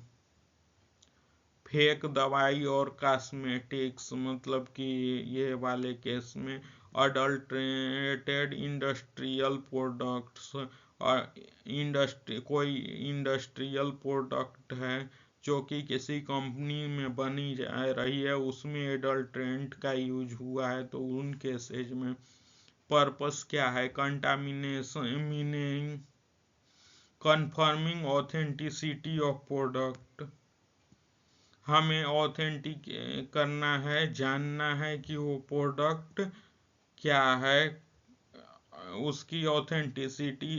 फेक दवाई और कॉस्मेटिक्स मतलब कि ये वाले केस में अडल्ट्रेटेड इंडस्ट्रियल प्रोडक्ट्स और कोई इंडस्ट्रियल प्रोडक्ट है जो कि किसी कंपनी में बनी जा रही है उसमें एडल्ट्रेंट का यूज हुआ है तो उन केसेज में पर्पस क्या है contamination meaning confirming authenticity of product हमें ऑथेंटिक करना है जानना है कि वो प्रोडक्ट क्या है उसकी ऑथेंटिसिटी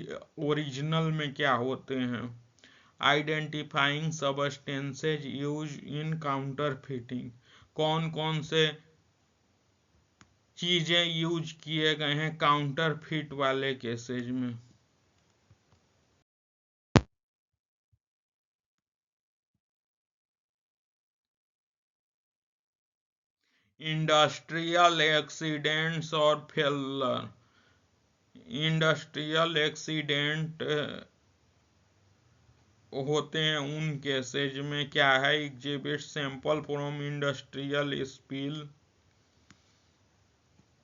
ओरिजिनल में क्या होते हैं identifying substances use in counterfeiting कौन कौन से चीजें यूज किए गए हैं काउंटरफिट वाले केसेज में इंडस्ट्रियल एक्सीडेंट्स और फेलर इंडस्ट्रियल एक्सीडेंट होते हैं उन केसेज में क्या है exhibit sample from industrial spill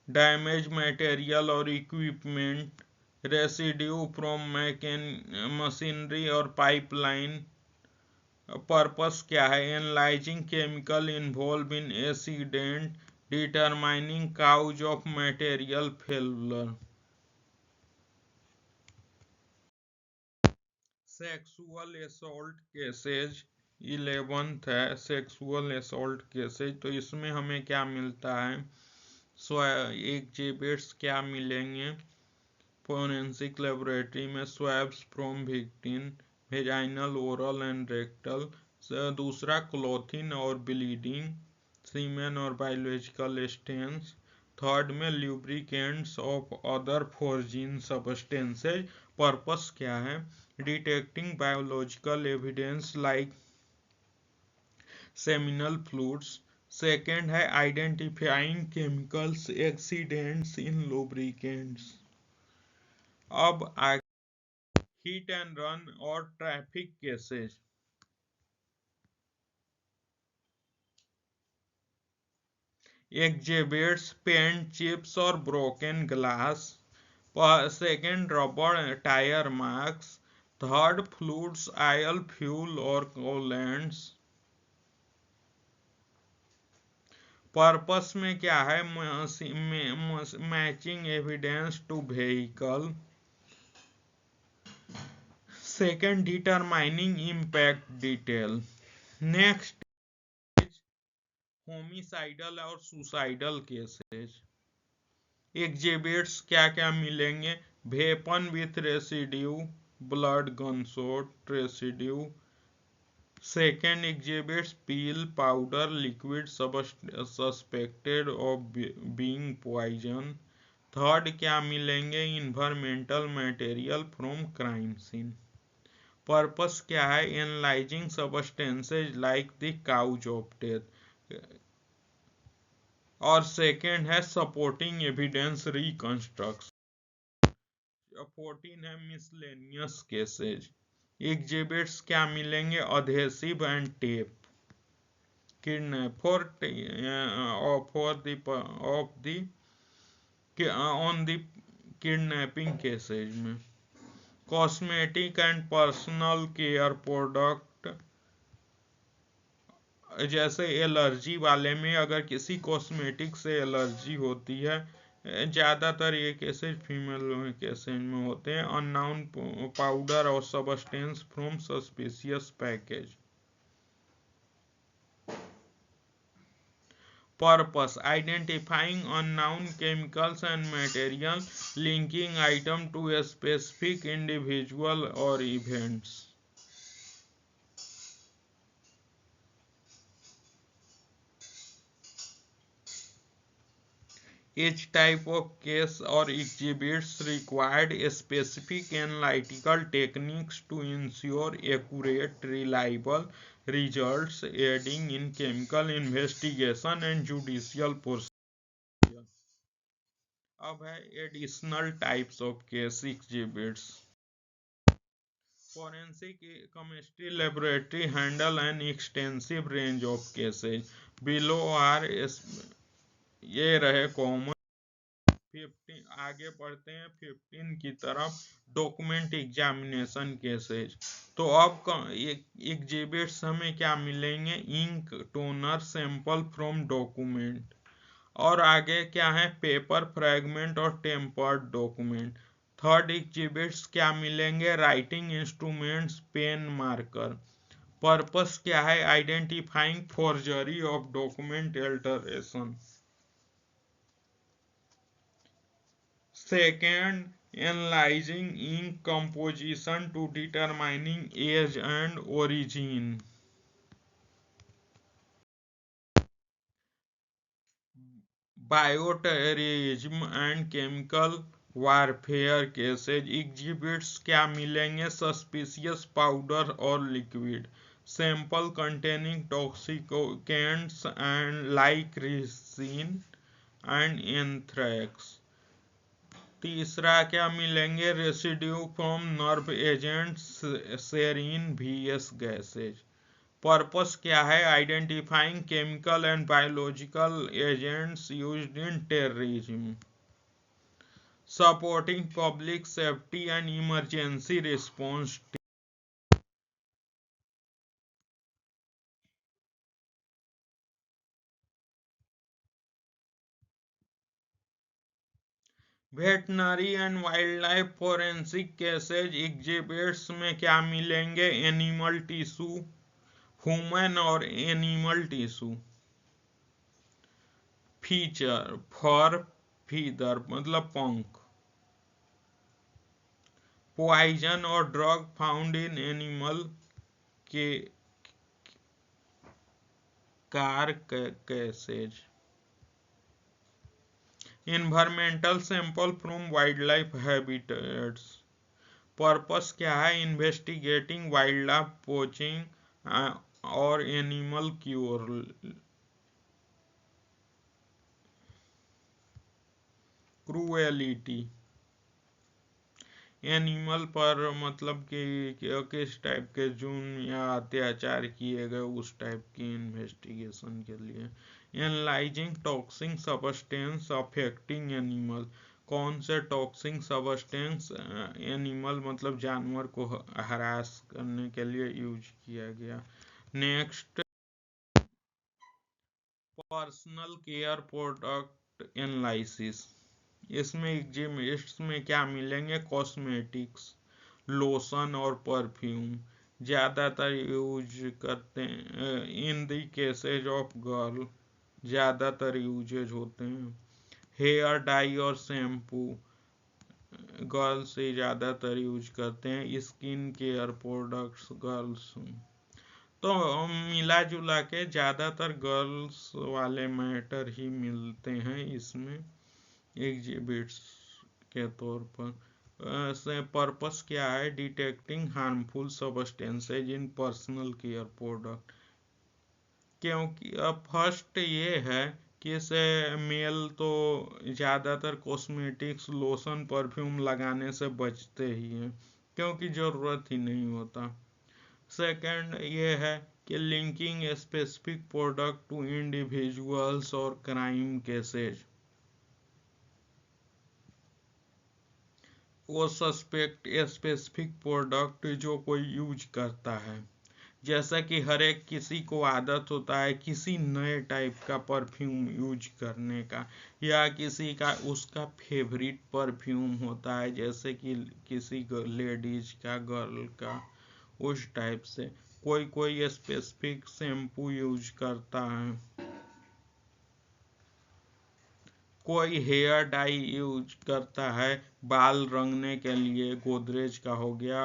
damage material और इक्विपमेंट रेसिड्यू फ्रॉम मशीनरी और पाइपलाइन पर्पस क्या है, analysing chemical involve in accident, determining cause of material failure. Sexual assault cases 11th है, सेक्सुअल असॉल्ट केसेज। तो इसमें हमें क्या मिलता है, एग्जिबिट्स क्या मिलेंगे फोरेंसिक लेबोरेटरी में, swabs from victim, vaginal, oral and rectal. दूसरा क्लोथिन और ब्लीडिंग, सीमेन और बायोलॉजिकल स्टेन्स। थर्ड में lubricants of other foreign substances. Purpose क्या है, detecting biological evidence like seminal fluids. Second है identifying chemicals accidents in lubricants. अब हिट एंड रन और traffic cases. Exhibits paint chips और broken glass. Second rubber tyre marks. Third fluids oil fuel और कोलेंट्स। पर्पस में क्या है, matching evidence to vehicle. Second determining impact detail. Next homicidal और सुसाइडल केसेस। एग्जिबिट्स क्या क्या मिलेंगे, weapon with residue, blood gunshot residue. Second exhibits peel powder liquid suspected of being poison. Third क्या मिलेंगे, environmental material from crime scene. Purpose क्या है, analysing substances like the cause of death. और सेकेंड है सपोर्टिंग एविडेंस रिकंस्ट्रक्शन। 14 है मिसलेनियस केसेज। एग्जिबिट्स क्या मिलेंगे, adhesive and tape. Kidnap for of the on the kidnapping cases में। Cosmetic and personal care product, जैसे एलर्जी वाले में अगर किसी कॉस्मेटिक से एलर्जी होती है, ज़्यादातर ये केसेज फीमेल केसेज में होते हैं। अननाउन पाउडर और substance from suspicious package. Purpose identifying unknown chemicals and material, linking item to specific individual और events. Each type of case or exhibits required specific analytical techniques to ensure accurate, reliable results, aiding in chemical investigation and judicial procedure. अब है additional types of case exhibits. Forensic chemistry laboratory handle an extensive range of cases. Below are ये रहे कॉमन। 15 आगे बढ़ते हैं 15 की तरफ, डॉक्यूमेंट एग्जामिनेशन केसेज। तो अब एग्जिबिट्स हमें क्या मिलेंगे, ink, toner, sample from document. और आगे क्या है, पेपर फ्रैगमेंट और टेम्पर्ड डॉक्यूमेंट। थर्ड एग्जिबिट्स क्या मिलेंगे, writing instruments, pen, marker. Purpose क्या है, identifying forgery of document alteration. Second, analyzing ink composition to determining age and origin. Bioterrorism and chemical warfare cases. Exhibits क्या मिलेंगे, suspicious powder or liquid. Sample containing toxicants and like resin and anthrax. तीसरा क्या मिलेंगे, residue from nerve agents, sarin, VS gases. Purpose क्या है, identifying chemical and biological agents used in terrorism. Supporting public safety and emergency response. Veterinary and wildlife forensic cases exhibits में क्या मिलेंगे? एनिमल टिश्यू, ह्यूमन और animal tissue. Feature, fur, feather मतलब पंख। पॉइजन और ड्रग फाउंड इन एनिमल के car cases. Environmental sample from wildlife habitats. Purpose क्या है? इन्वेस्टिगेटिंग वाइल्ड लाइफ पोचिंग और एनिमल क्रूएलिटी। एनिमल पर मतलब कि किस टाइप के जुर्म या अत्याचार किए गए उस टाइप की इन्वेस्टिगेशन के लिए। Analysing toxic substance affecting animal. कौन से टॉक्सिक सब्सटेंस एनिमल मतलब जानवर को हरास करने के लिए यूज किया गया। Next, personal care product analysis. इसमें एग्जिबिट्स में क्या मिलेंगे? कॉस्मेटिक्स, लोशन और परफ्यूम ज़्यादातर यूज करते हैं। In the cases of girl ज़्यादातर यूजेज होते हैं। हेयर डाई और शैम्पू गर्ल्स से ज़्यादातर यूज करते हैं। Skin care products girls. तो मिला जुला के ज़्यादातर गर्ल्स वाले मैटर ही मिलते हैं इसमें एग्जिबिट्स के तौर पर। से पर्पस क्या है? डिटेक्टिंग हार्मफुल सब्सटेंसेज इन पर्सनल केयर प्रोडक्ट। क्योंकि अब फर्स्ट ये है कि से मेल तो ज़्यादातर कॉस्मेटिक्स लोशन परफ्यूम लगाने से बचते ही हैं क्योंकि ज़रूरत ही नहीं होता। सेकंड ये है कि linking specific product to individuals और क्राइम केसेज। वो सस्पेक्ट स्पेसिफिक प्रोडक्ट जो कोई यूज करता है, जैसा कि हर एक किसी को आदत होता है किसी नए टाइप का परफ्यूम यूज करने का, या किसी का उसका फेवरेट परफ्यूम होता है जैसे कि किसी लेडीज का, गर्ल का, उस टाइप से कोई कोई स्पेसिफिक शैम्पू यूज करता है, कोई हेयर डाई यूज करता है बाल रंगने के लिए, गोदरेज का हो गया,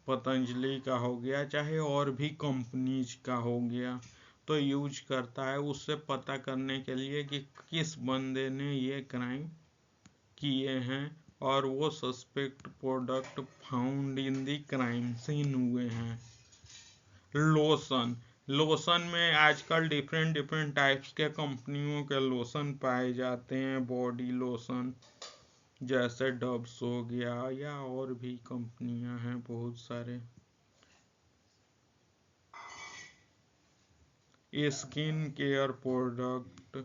पतंजलि का हो गया, चाहे और भी कंपनीज का हो गया, तो यूज करता है उससे पता करने के लिए कि किस बंदे ने ये क्राइम किए हैं और वो suspect product found in the crime scene हुए हैं। लोशन, लोशन में आजकल डिफरेंट डिफरेंट टाइप्स के कंपनियों के लोशन पाए जाते हैं। बॉडी लोशन जैसे डब्स हो गया या और भी कंपनियां हैं बहुत सारे। स्किन केयर प्रोडक्ट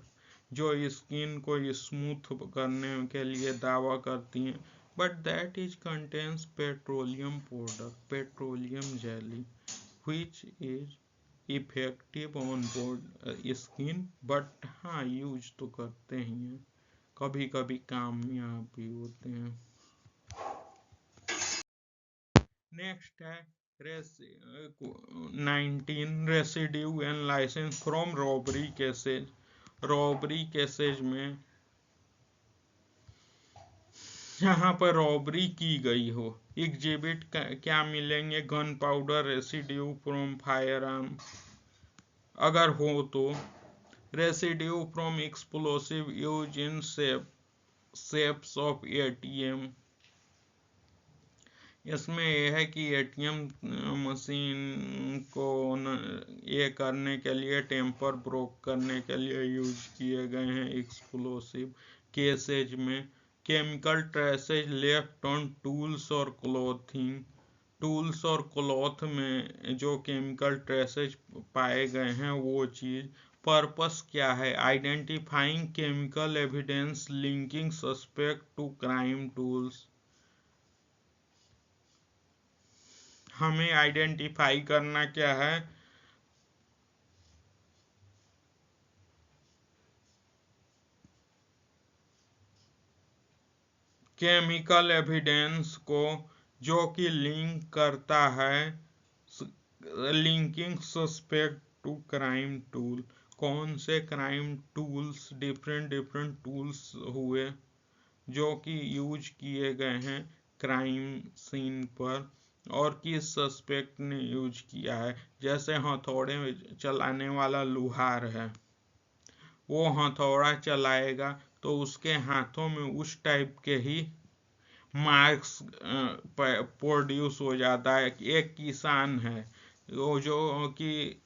जो स्किन को स्मूथ करने के लिए दावा करती हैं, but that is contains petroleum product, petroleum jelly which is effective on board skin, but हाँ यूज तो करते ही हैं, कभी कभी कामयाब भी होते हैं। नेक्स्ट है 19 residue and licence from robbery cases. Robbery cases में यहाँ पर रॉबरी की गई हो, एग्जिबिट क्या मिलेंगे? Gun powder residue from fire arm अगर हो तो, residue from explosive use in safes of ATM. इसमें यह है कि एटीएम मशीन को ये करने के लिए, टेम्पर ब्रोक करने के लिए यूज किए गए हैं एक्सप्लोसिव केसेज में। Chemical traces left on tools और क्लोथिंग, टूल्स और क्लॉथ में जो केमिकल ट्रेसेज पाए गए हैं वो चीज़। पर्पस क्या है? Identifying chemical evidence linking suspect to crime tools. हमें आइडेंटिफाई करना क्या है? केमिकल एविडेंस को जो कि लिंक करता है, linking suspect to crime tool. कौन से crime tools, different different tools हुए जो कि यूज किए गए हैं क्राइम सीन पर, और किस सस्पेक्ट ने यूज किया है। जैसे हथौड़े चलाने वाला लुहार है, वो हथौड़ा चलाएगा तो उसके हाथों में उस टाइप के ही मार्क्स प्रोड्यूस हो जाता है। एक किसान है वो जो कि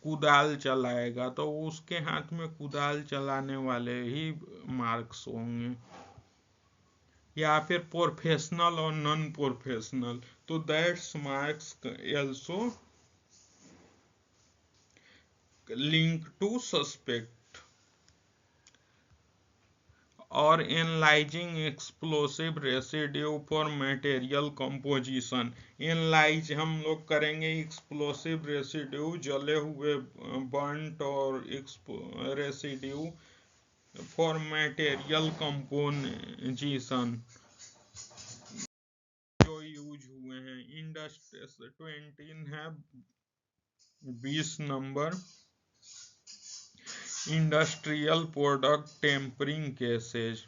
कुदाल चलाएगा तो उसके हाथ में कुदाल चलाने वाले ही मार्क्स होंगे। या फिर प्रोफेशनल और नॉन प्रोफेशनल, तो that's marks also link to suspect. और analysing explosive residue for material composition. Analyse हम लोग करेंगे एक्सप्लोसिव रेसिड्यू, जले हुए बर्न्ट और रेसिड्यू फॉर मटेरियल कंपोजिशन जो यूज हुए हैं। इंडस्ट्री 20 है 20 number, industrial product tampering cases,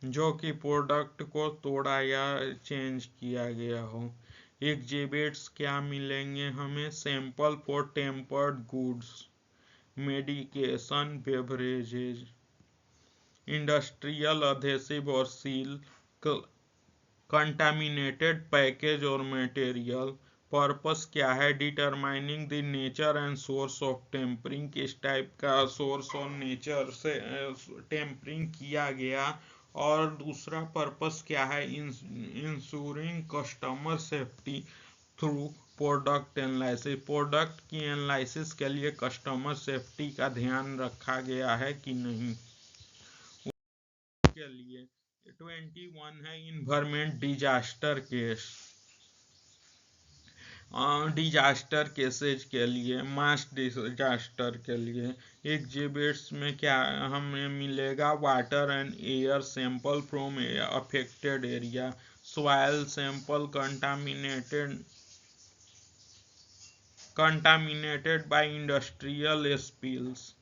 जो कि प्रोडक्ट को तोड़ा या चेंज किया गया हो। एग्जिबिट्स क्या मिलेंगे हमें? Sample for tampered goods, medication, beverages, industrial adhesive और सील, कंटामिनेटेड पैकेज और मटेरियल। पर्पस क्या है? Determining the nature and source of tampering, किस टाइप का सोर्स और नेचर से टेम्परिंग किया गया। और दूसरा पर्पस क्या है? Ensuring customer safety through product analysis, product की एनालिसिस के लिए कस्टमर सेफ्टी का ध्यान रखा गया है कि नहीं के लिए। 21 है environment disaster case, disaster cases के लिए, मास डिजास्टर के लिए। एग्जिबिट्स में क्या हमें मिलेगा? Water and air sample from affected area, soil sample contaminated by industrial spills.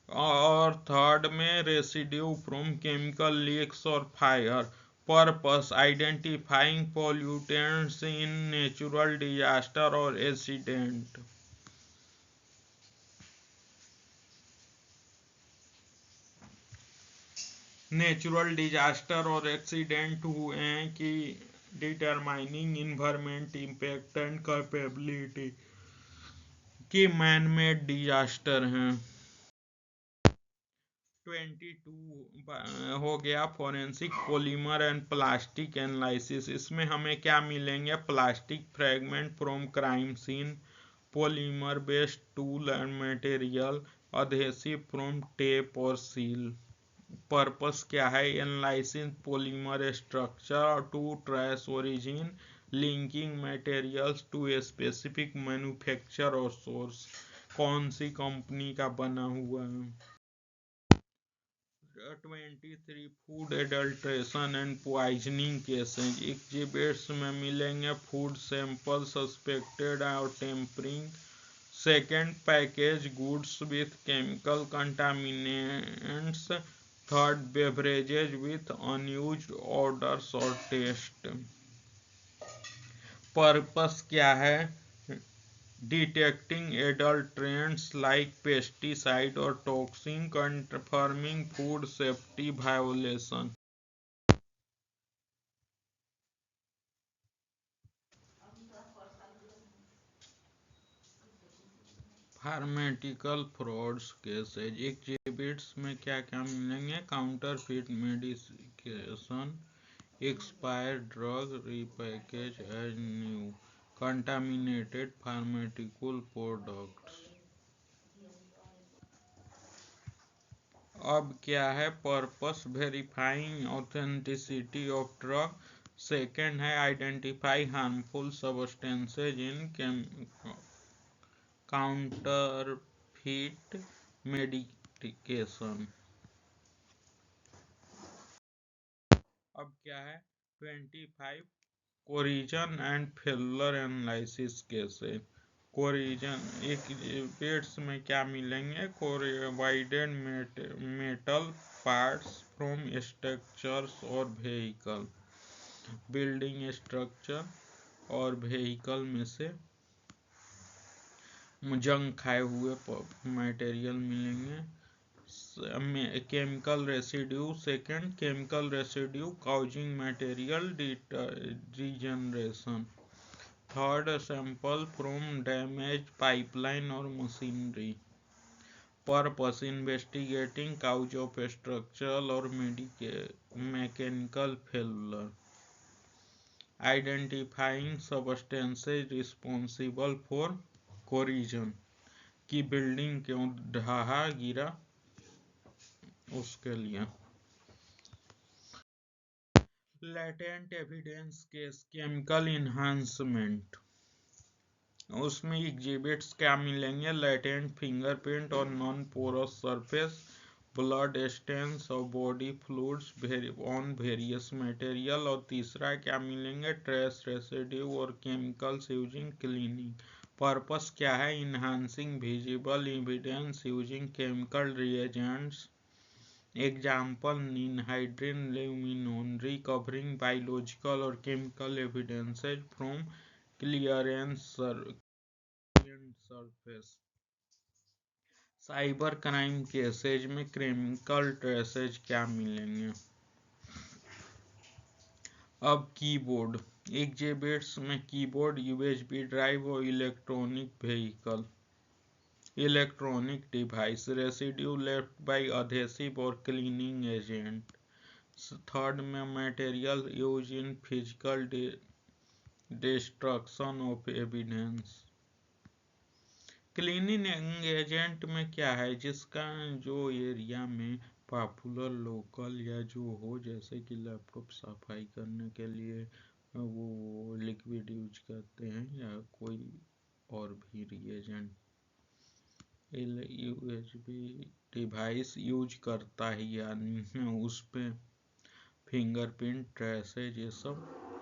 और थर्ड में रेसिड्यू फ्रॉम केमिकल लीक्स और fire. Purpose identifying pollutants in natural disaster और एक्सीडेंट। नेचुरल डिजास्टर और एक्सीडेंट हुए हैं कि determining environment impact and capability कि मैन मेड डिजास्टर हैं। 22 हो गया forensic polymer and plastic analysis. इसमें हमें क्या मिलेंगे? Plastic fragment from crime scene, polymer based tool and material, adhesive from tape और सील। पर्पस क्या है? Analysing polymer structure to trace origin, linking materials to a specific manufacture और सोर्स, कौन सी कंपनी का बना हुआ है। 23 food adulteration and poisoning cases. Exhibits में मिलेंगे फूड सैंपल सस्पेक्टेड और tampering, second package goods with chemical contaminants, third beverages with unusual odours और टेस्ट। पर्पस क्या है? डिटेक्टिंग एडल्ट्रेंट्स लाइक पेस्टिसाइड और toxin, confirming food safety violation. Pharmaceutical frauds cases. Exhibits में क्या क्या मिलेंगे? Counterfeit medication, expired drug repackaged as new, contaminated pharmaceutical products। अब क्या है? Purpose verifying authenticity of drug, second है identify harmful substances in counterfeit medication. अब क्या है 25 corrosion and failure analysis cases. Corrosion exhibits में क्या मिलेंगे, corroded metal parts from structures और व्हीकल, बिल्डिंग स्ट्रक्चर और व्हीकल में से जंग खाए हुए मटेरियल मिलेंगे। Chemical residue, second chemical residue causing material degeneration, third sample from damage pipeline और machinery, purpose investigating cause of structural और mechanical failure, identifying substances responsible for corrosion, की बिल्डिंग क्यों ढहा गिरा उसके लिए। Latent evidence case, chemical enhancement, उसमें एग्जिबिट्स क्या मिलेंगे, लेटेंट फिंगरप्रिंट और non porous surface, blood stains और body fluids on various material, और तीसरा क्या मिलेंगे, ट्रेस रेसिड्यू और केमिकल्स यूजिंग क्लीनिंग। पर्पस क्या है, enhancing visible evidence using chemical reagents, example ninhydrin luminol, recovering biological और chemical evidences from clearance surface. Cyber crime cases में क्रिमिनल ट्रेसेज क्या मिलेंगे। अब कीबोर्ड, एग्जिबिट्स में कीबोर्ड, यूएसबी ड्राइव और electronic device, residue left by adhesive और क्लीनिंग एजेंट। थर्ड में material use in physical destruction of evidence. Cleaning agent में क्या है, जिसका जो एरिया में पॉपुलर लोकल या जो हो, जैसे कि लैपटॉप सफाई करने के लिए वो लिक्विड यूज करते हैं या कोई और भी रिएजेंट, यूएसबी डिवाइस यूज करता है यानी उस पे फिंगरप्रिंट ट्रेसेज, ये सब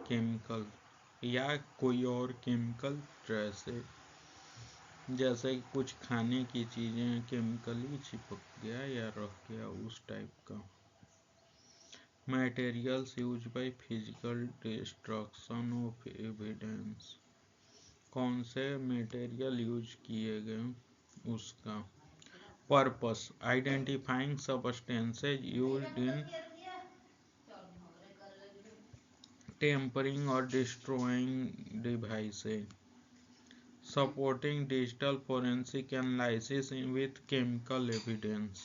केमिकल या कोई और केमिकल ट्रेसेज, जैसे कि कुछ खाने की चीजें केमिकली चिपक गया या रख गया उस टाइप का। Materials use by physical destruction of evidence, कौन से मटेरियल यूज किए गए उसका। Purpose identifying substances used in tampering और destroying devices, supporting digital forensic analysis with chemical evidence.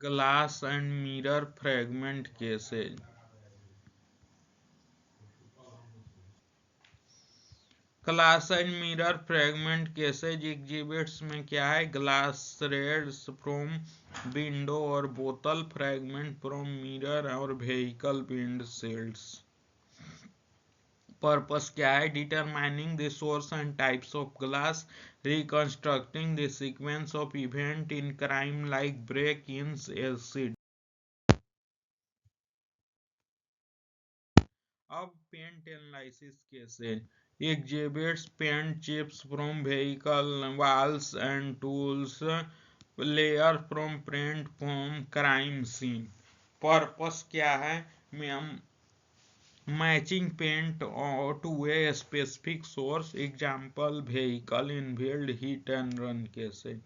Glass and mirror fragment cases, glass and mirror fragment cases exhibits में क्या है, ग्लास श्रेड्स फ्रॉम विंडो और बोतल, फ्रेगमेंट फ्रॉम मिरर और व्हीकल विंडशील्ड्स। पर्पस क्या है, determining the source and types of glass, reconstructing the sequence of event in crime like break ins acid. अब पेंट एनालिसिस कैसे, exhibits paint chips from vehicle walls and tools, layer from paint from crime scene. Purpose क्या है, matching paint to a specific source, example vehicle involved hit and run cases.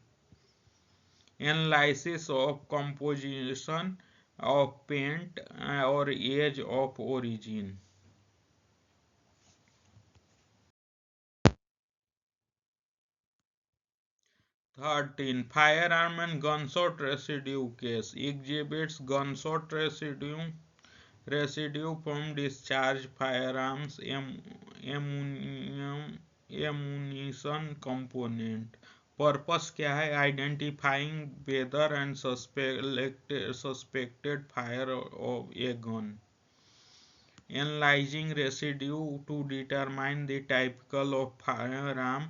Analysis of composition of paint और age of origin. 13 firearm and gunshot residue case, exhibits gunshot residue from discharge firearms, ammunition component. Purpose क्या है, identifying whether and suspected fire of a gun, analysing residue to determine the typical of firearm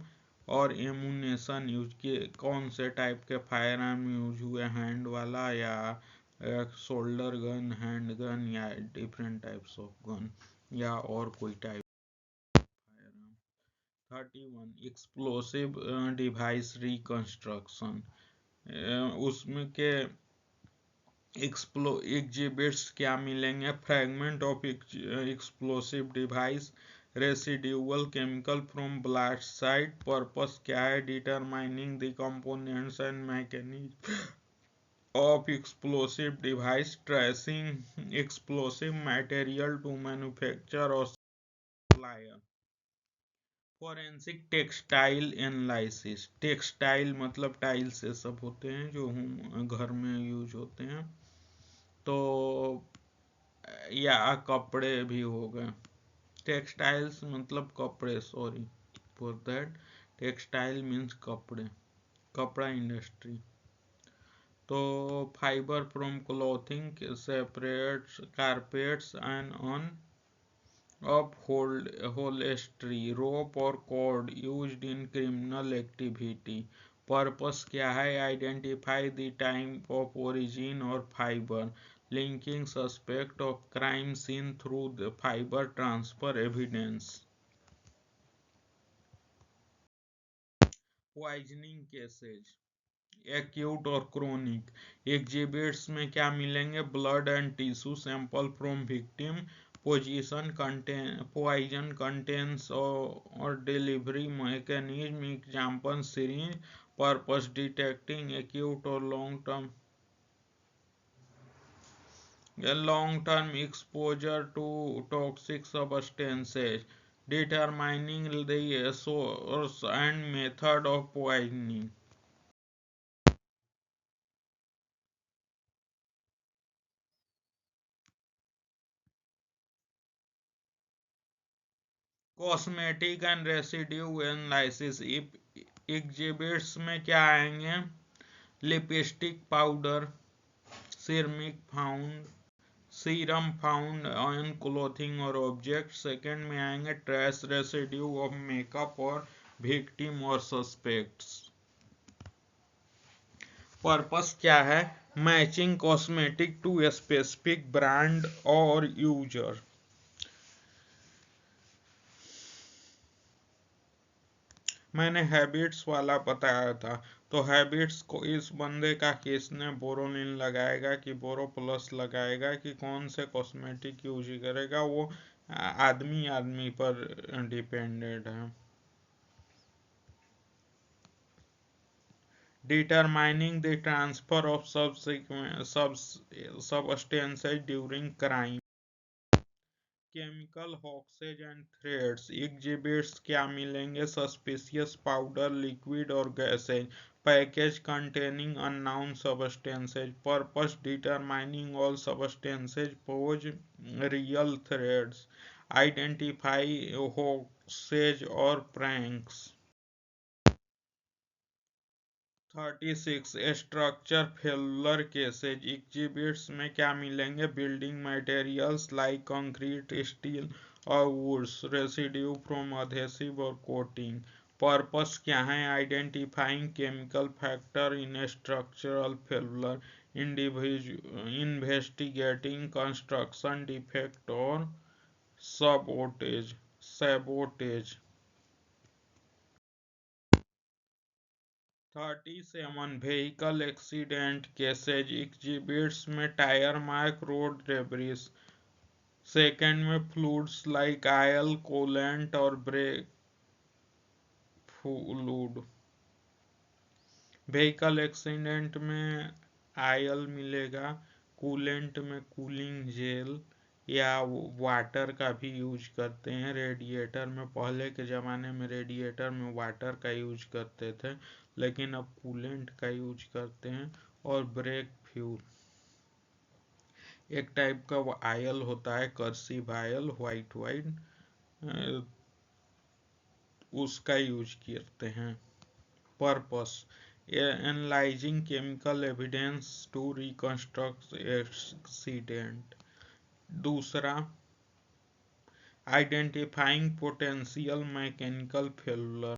और एमुनेशन यूज किए, कौन से टाइप के फायर आर्म यूज हुए, हैंड वाला या शोल्डर गन, हैंड गन, या डिफरेंट टाइप्स ऑफ गन, या और कोई type fire arm. 31 explosive device reconstruction, उसमें के एग्जिबिट्स क्या मिलेंगे, fragment of explosive device, residual chemical from blast site, purpose क्या है, determining the components and mechanism of explosive device, tracing explosive material to manufacture और supplier. Forensic textile analysis, textile मतलब टाइल से सब होते हैं जो हम घर में यूज होते हैं, तो या कपड़े भी हो गए, टेक्सटाइल्स मतलब कपड़े, sorry for that, textile means कपड़े, कपड़ा इंडस्ट्री। तो fibre from clothing separates carpets and on of upholstery, rope और cord used in criminal activity. Purpose क्या है, identify the time of origin और fibre, linking suspect of crime scene through the fibre transfer evidence. Poisoning cases, acute और क्रोनिक, एग्जिबिट्स में क्या मिलेंगे, blood and tissue sample from victim, poison contents और delivery mechanism, example syringe, purpose detecting acute और long term exposure to toxic substances, determining the source and method of poisoning। Cosmetic and residue analysis, exhibits में क्या आएंगे, lipstick powder, ceramic found, serum found on clothing और ऑब्जेक्ट। सेकेंड में आएंगे ट्रेस रेसिड्यू ऑफ मेकअप और विक्टिम और सस्पेक्ट्स। पर्पस क्या है, matching cosmetic to specific brand और यूजर। मैंने हैबिट्स वाला बताया था, तो हैबिट्स को इस बंदे का किसने बोरोनिल लगाएगा कि बोरो प्लस लगाएगा कि कौन से कॉस्मेटिक यूज करेगा, वो आदमी आदमी पर डिपेंडेड है। Determining the transfer of substances during crime, chemical hoaxes and threats, exhibits क्या मिलेंगे, सस्पिशियस पाउडर, लिक्विड और gases, package containing unknown substances, purpose determining all substances pose real threats, identify hoaxes और pranks. 36 structure failure cases, exhibits में क्या मिलेंगे, building materials like concrete, steel और वुड्स, रेसिड्यू फ्रॉम अधेसिव और कोटिंग। पर्पस क्या है, identifying chemical factor in structural failure, investigating construction defect और sabotage. 37 vehicle accident cases, exhibits में tyre mark, road debris. Second में फ्लूइड्स लाइक ऑयल, कूलेंट और ब्रेक फ्लूइड। व्हीकल एक्सीडेंट में ऑयल मिलेगा, कूलेंट में कूलिंग जेल या वाटर का भी यूज करते हैं, रेडिएटर में पहले के ज़माने में रेडिएटर में वाटर का यूज करते थे, लेकिन अब कूलेंट का यूज करते हैं। और ब्रेक फ्यूल, एक टाइप का ऑयल होता है, कर्सिव ऑयल, वाइट उसका यूज करते हैं। Purpose analysing chemical evidence to reconstruct accident. दूसरा, identifying potential mechanical failure,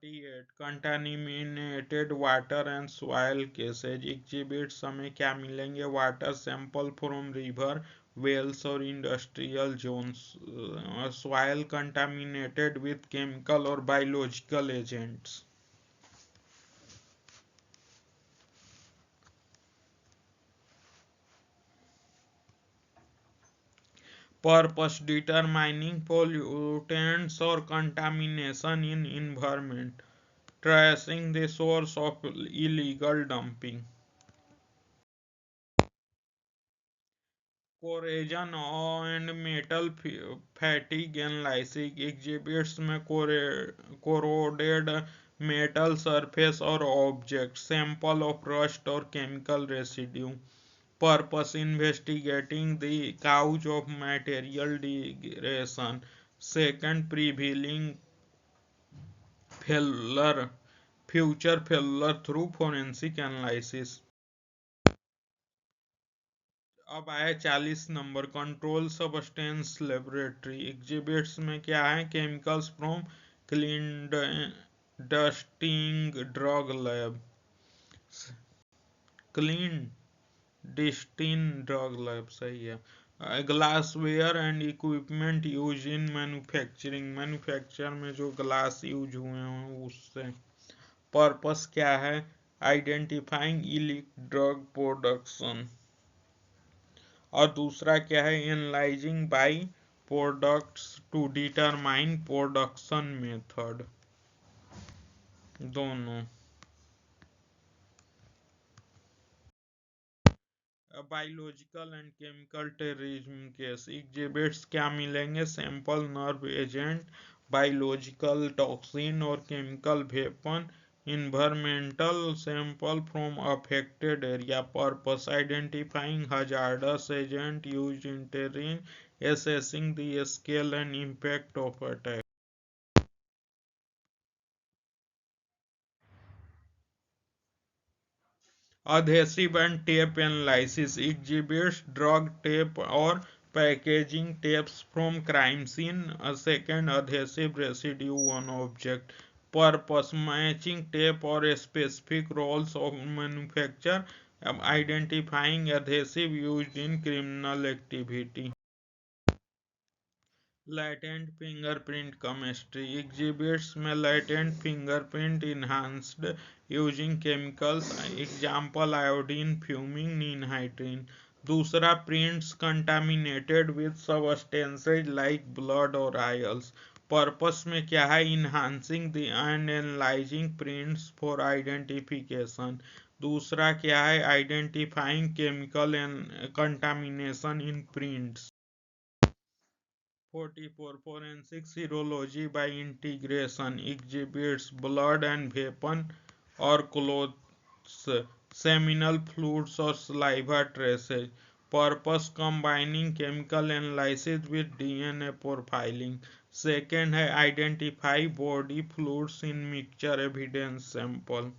48 contaminated water and soil cases exhibits हमें क्या मिलेंगे? Water sample from river, wells और industrial zones, soil contaminated with chemical और biological agents. Purpose determining pollutants or contamination in environment, tracing the source of illegal dumping. Corrosion and metal fatigue analysis exhibits में corroded metal surface or object, sample of rust or chemical residue. Purpose investigating the cause of material degradation. Second, prevailing failure, future failure through forensic analysis. अब आया 40 number, control substance laboratory exhibits में क्या है? Chemicals from clean dusting drug lab, clean destined drug lab सही है। Glassware and equipment use in manufacturing, manufacture में जो ग्लास यूज हुए हैं उससे। पर्पस क्या है? आइडेंटिफाइंग इलिक ड्रग प्रोडक्शन। और दूसरा क्या है? Analysing by products to determine production method. दोनों। Biological and chemical terrorism case exhibits क्या मिलेंगे? Sample nerve agent, biological toxin और chemical weapon, environmental sample from affected area. Purpose identifying hazardous agent used in terrain, assessing the scale and impact of attack. Adhesive and tape analysis exhibits drug tape or packaging tapes from crime scene. A second, adhesive residue on object. Purpose matching tape or specific roles of manufacture, identifying adhesive used in criminal activity. Latent fingerprint chemistry exhibits में latent fingerprint enhanced using chemicals, example iodine, fuming, ninhydrin. दूसरा, prints contaminated with substances like blood or oils. Purpose में क्या है? enhancing the and analyzing prints for identification. दूसरा क्या है? identifying chemical and contamination in prints. 44 forensic serology by integration exhibits blood and weapon or clothes, seminal fluids or saliva traces. Purpose combining chemical analysis with DNA profiling. Second है identify body fluids in mixture evidence sample.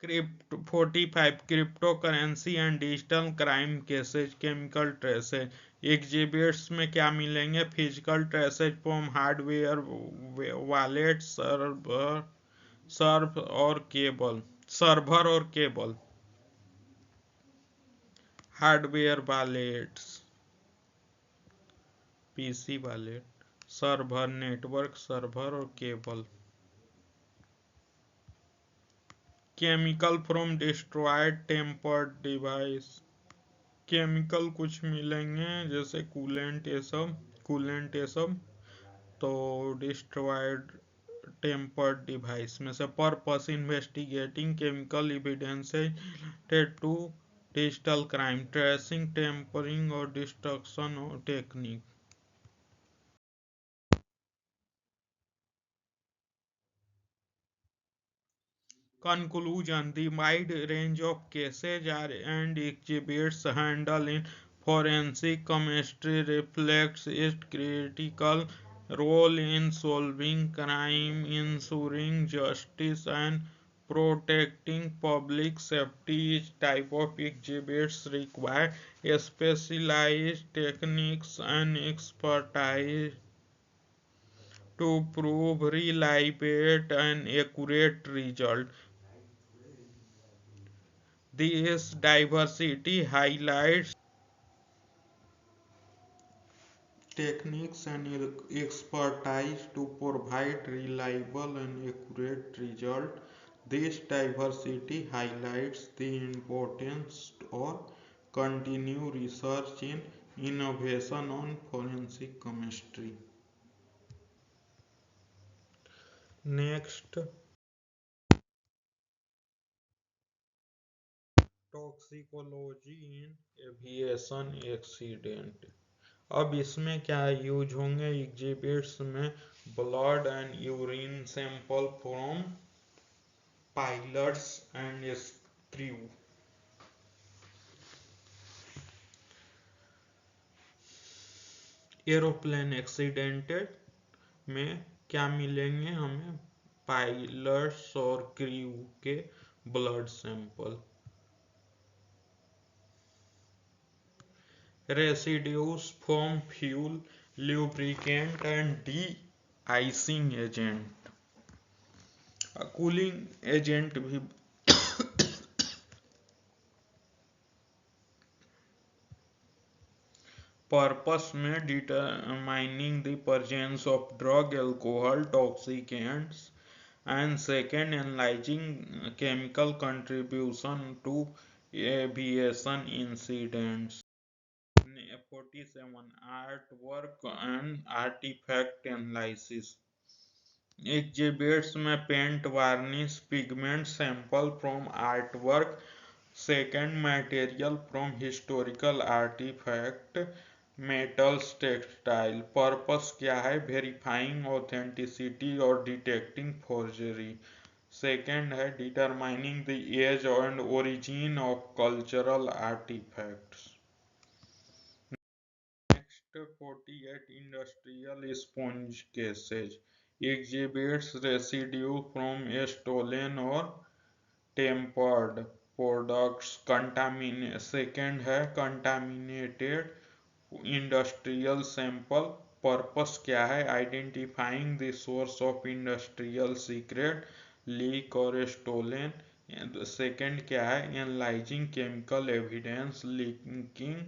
Crypto 45 cryptocurrency and digital crime cases chemical traces exhibits में क्या मिलेंगे? Physical traces from hardware, wallet, server और cable, hardware wallets, PC wallet, server network server और cable. Chemical from destroyed tampered device, chemical कुछ मिलेंगे जैसे कूलेंट ये सब तो डिस्ट्रॉयड टेम्पर्ड डिवाइस में से। Purpose investigating chemical evidence related to digital crime, tracing tampering और destruction technique. Conclusion: the wide range of cases and exhibits handled in forensic chemistry reflects its critical role in solving crime, ensuring justice, and protecting public safety. Each type of exhibits require specialized techniques and expertise to prove reliable and accurate result. This diversity highlights techniques and expertise to provide reliable and accurate result. This diversity highlights the importance of continued research in innovation on forensic chemistry. Next, toxicology in aviation accident. अब इसमें क्या यूज होंगे एग्जिबिट्स में blood and urine sample from pilots and crew. Aeroplane accidented में क्या मिलेंगे हमें, पायलट्स और क्रू के blood sample. Residues from fuel, lubricant and de-icing agent. Cooling agent भी purpose में determining the presence of drug, alcohol, toxicants, and second analyzing chemical contribution to aviation incidents. 47 artwork and artifact analysis। Exhibits में paint, varnish, pigment sample from artwork, second material from historical artifact, metals, textile। Purpose क्या है, वेरीफाइंग ऑथेंटिसिटी और डिटेक्टिंग फोर्जरी। सेकेंड है determining the age and origin of cultural artefacts. Next 48 industrial sponge cases. exhibits residue from stolen or tempered products। second है contaminated industrial sample। पर्पस क्या है, identifying the source of industrial secret, leak और स्टोलन। सेकेंड क्या है, analysing chemical evidence linking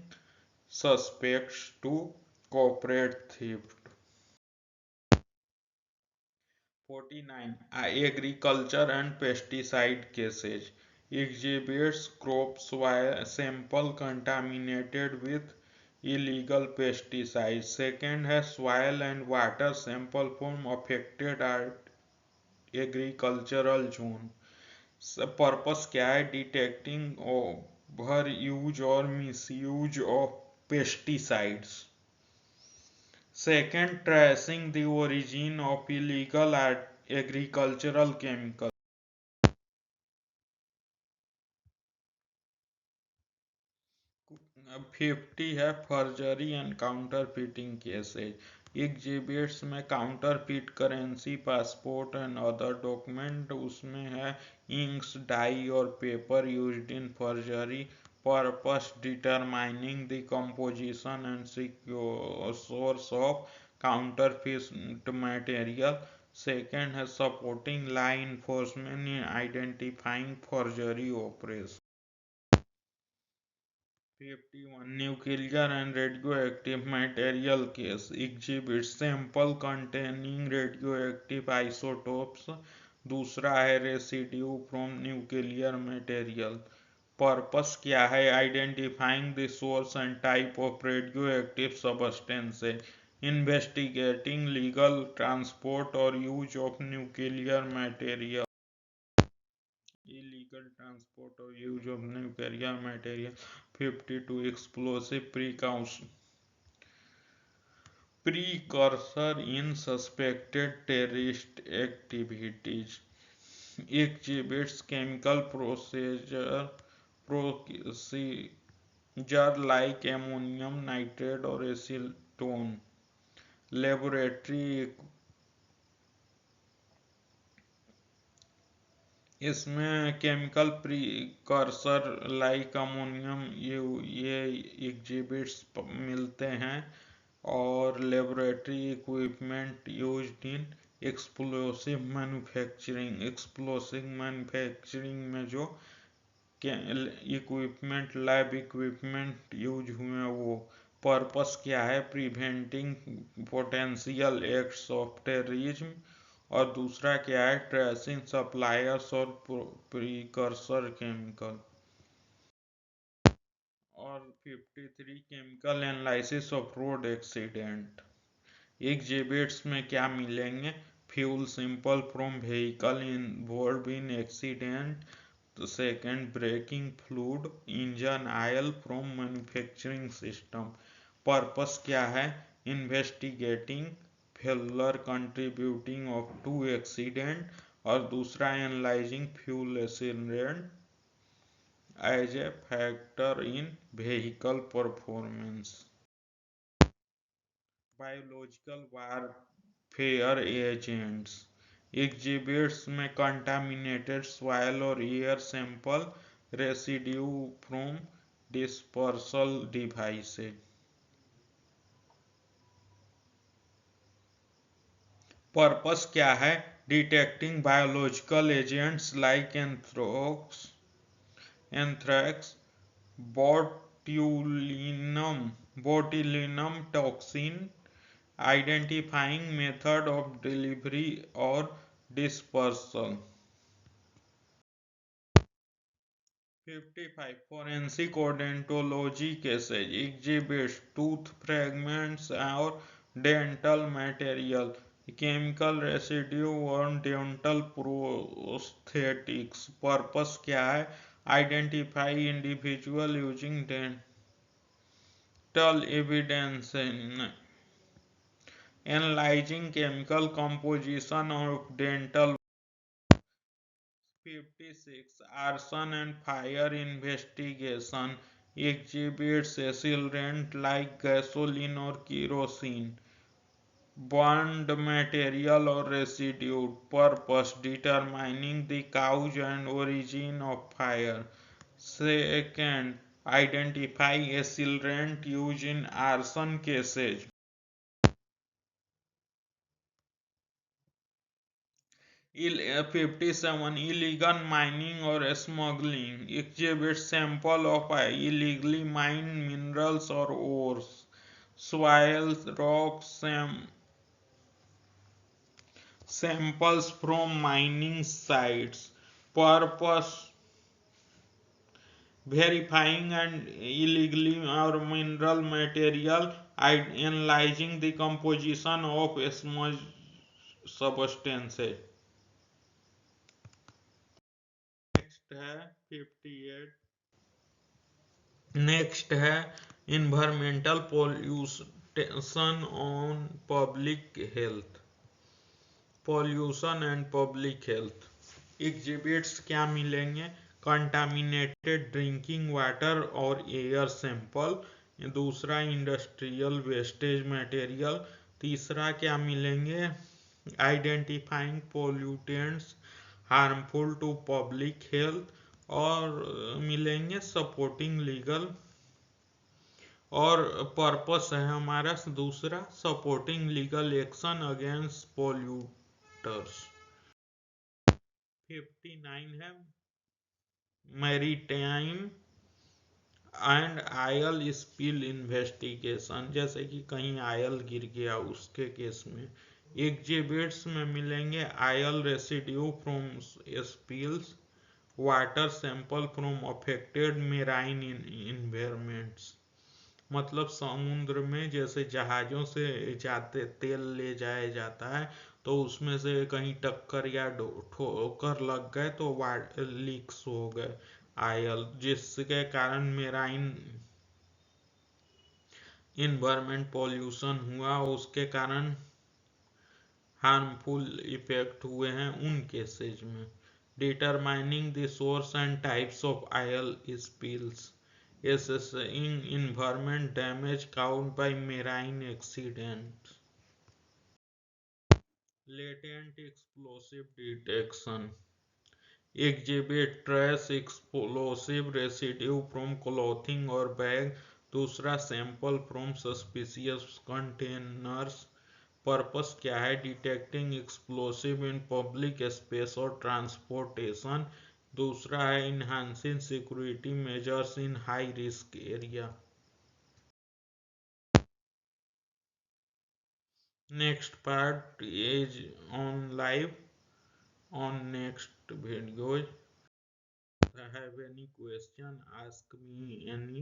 suspects to corporate theft. 49 agriculture and pesticide cases। exhibits crop sample contaminated with illegal pesticides। second है soil and water sample from affected agricultural zone। Purpose क्या है, डिटेक्टिंग ओवर यूज और misuse of pesticides. second tracing the origin of illegal agricultural chemicals। 50 है forgery and counterfeiting cases. Exhibits में counterfeit currency, passport and other document. उसमें है इंक्स, डाई और paper used in forgery. Purpose determining the composition and source of counterfeit material. Second है supporting law enforcement in identifying forgery operation. 51 nuclear and radioactive material case. Exhibit sample containing radioactive isotopes. दूसरा है residue from nuclear material. Purpose क्या है, identifying the source and type of radioactive substances, investigating legal transport और use of nuclear material. illegal transport or use of nuclear material। 52 explosive precursor in suspected terrorist activities। exhibits chemical procedure like ammonium nitrate or acetone। laboratory इसमें केमिकल प्रिकर्सर लाइक अमोनियम ये एग्जिबिट्स मिलते हैं। और laboratory equipment used in explosive manufacturing में जो इक्विपमेंट लैब इक्विपमेंट यूज हुए वो पर्पस क्या है, preventing potential acts of terrorism, और दूसरा क्या है, ट्रेसिंग सप्लायर्स और प्रीकर्सर केमिकल, और 53 chemical analysis of road accident. Exhibits में क्या मिलेंगे, fuel simple from vehicle involve in accident, तो second braking fluid engine oil from manufacturing system. Purpose क्या है, investigating failure contributing of to accident, और दूसरा analysing fuel accident as a factor in vehicle performance. Biological warfare agents. Exhibits में कंटामिनेटेड सॉइल और air sample, residue from dispersal devices. Purpose क्या है, detecting biological agents like anthrax, botulinum toxin, identifying method of delivery or dispersal। 55 forensic odontology cases exhibits tooth fragments और डेंटल मटेरियल, केमिकल रेसिड्यू और डेंटल प्रोस्थेटिक्स। पर्पस क्या है, identify individual using dental evidence, analysing chemical composition of dental. 56 arson and fire investigation exhibits accelerant like gasoline or kerosene, burned material or residue. Purpose, determining the cause and origin of fire. Second, identify accelerant used in arson cases. 57 illegal mining or smuggling exhibits sample of illegally mined minerals or ores, soils, rocks, samples from mining sites. Purpose, verifying and illegally or mineral material, analyzing the composition of smudge substances। Next है 58। नेक्स्ट है environmental pollution on public health, pollution and public health. Exhibits क्या मिलेंगे, कंटामिनेटेड ड्रिंकिंग वाटर और एयर सैंपल, दूसरा इंडस्ट्रियल वेस्टेज मटेरियल, तीसरा क्या मिलेंगे, identifying pollutants harmful to public health, और मिलेंगे सपोर्टिंग लीगल, और पर्पस है हमारा दूसरा supporting legal action against polluters. 59 है maritime and oil spill investigation, जैसे कि कहीं आयल गिर गया उसके केस में। एग्जिबिट्स में मिलेंगे oil residue from spills, water sample from affected marine environments, मतलब समुद्र में जैसे जहाजों से जाते तेल ले जाया जाता है तो उसमें से कहीं टक्कर या ठोकर लग गए तो लीक्स हो गए आयल, जिसके कारण मेराइन इन्वायरमेंट पॉल्यूशन हुआ, उसके कारण हार्मफुल इफेक्ट हुए हैं उन केसेज में। Determining the source and types of oil spills, assessing environment damage caused by marine accidents। Latent explosive detection exhibit trace explosive residue from clothing or bag दूसरा, sample from suspicious containers. Purpose क्या है? Detecting explosive in public space और ट्रांसपोर्टेशन। दूसरा है enhancing security measures in high risk area. Next part is on live on next videos. If I have any question, ask me any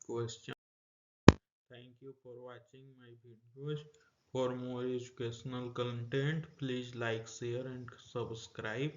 question. Thank you for watching my videos. For more educational content, please like, share and subscribe.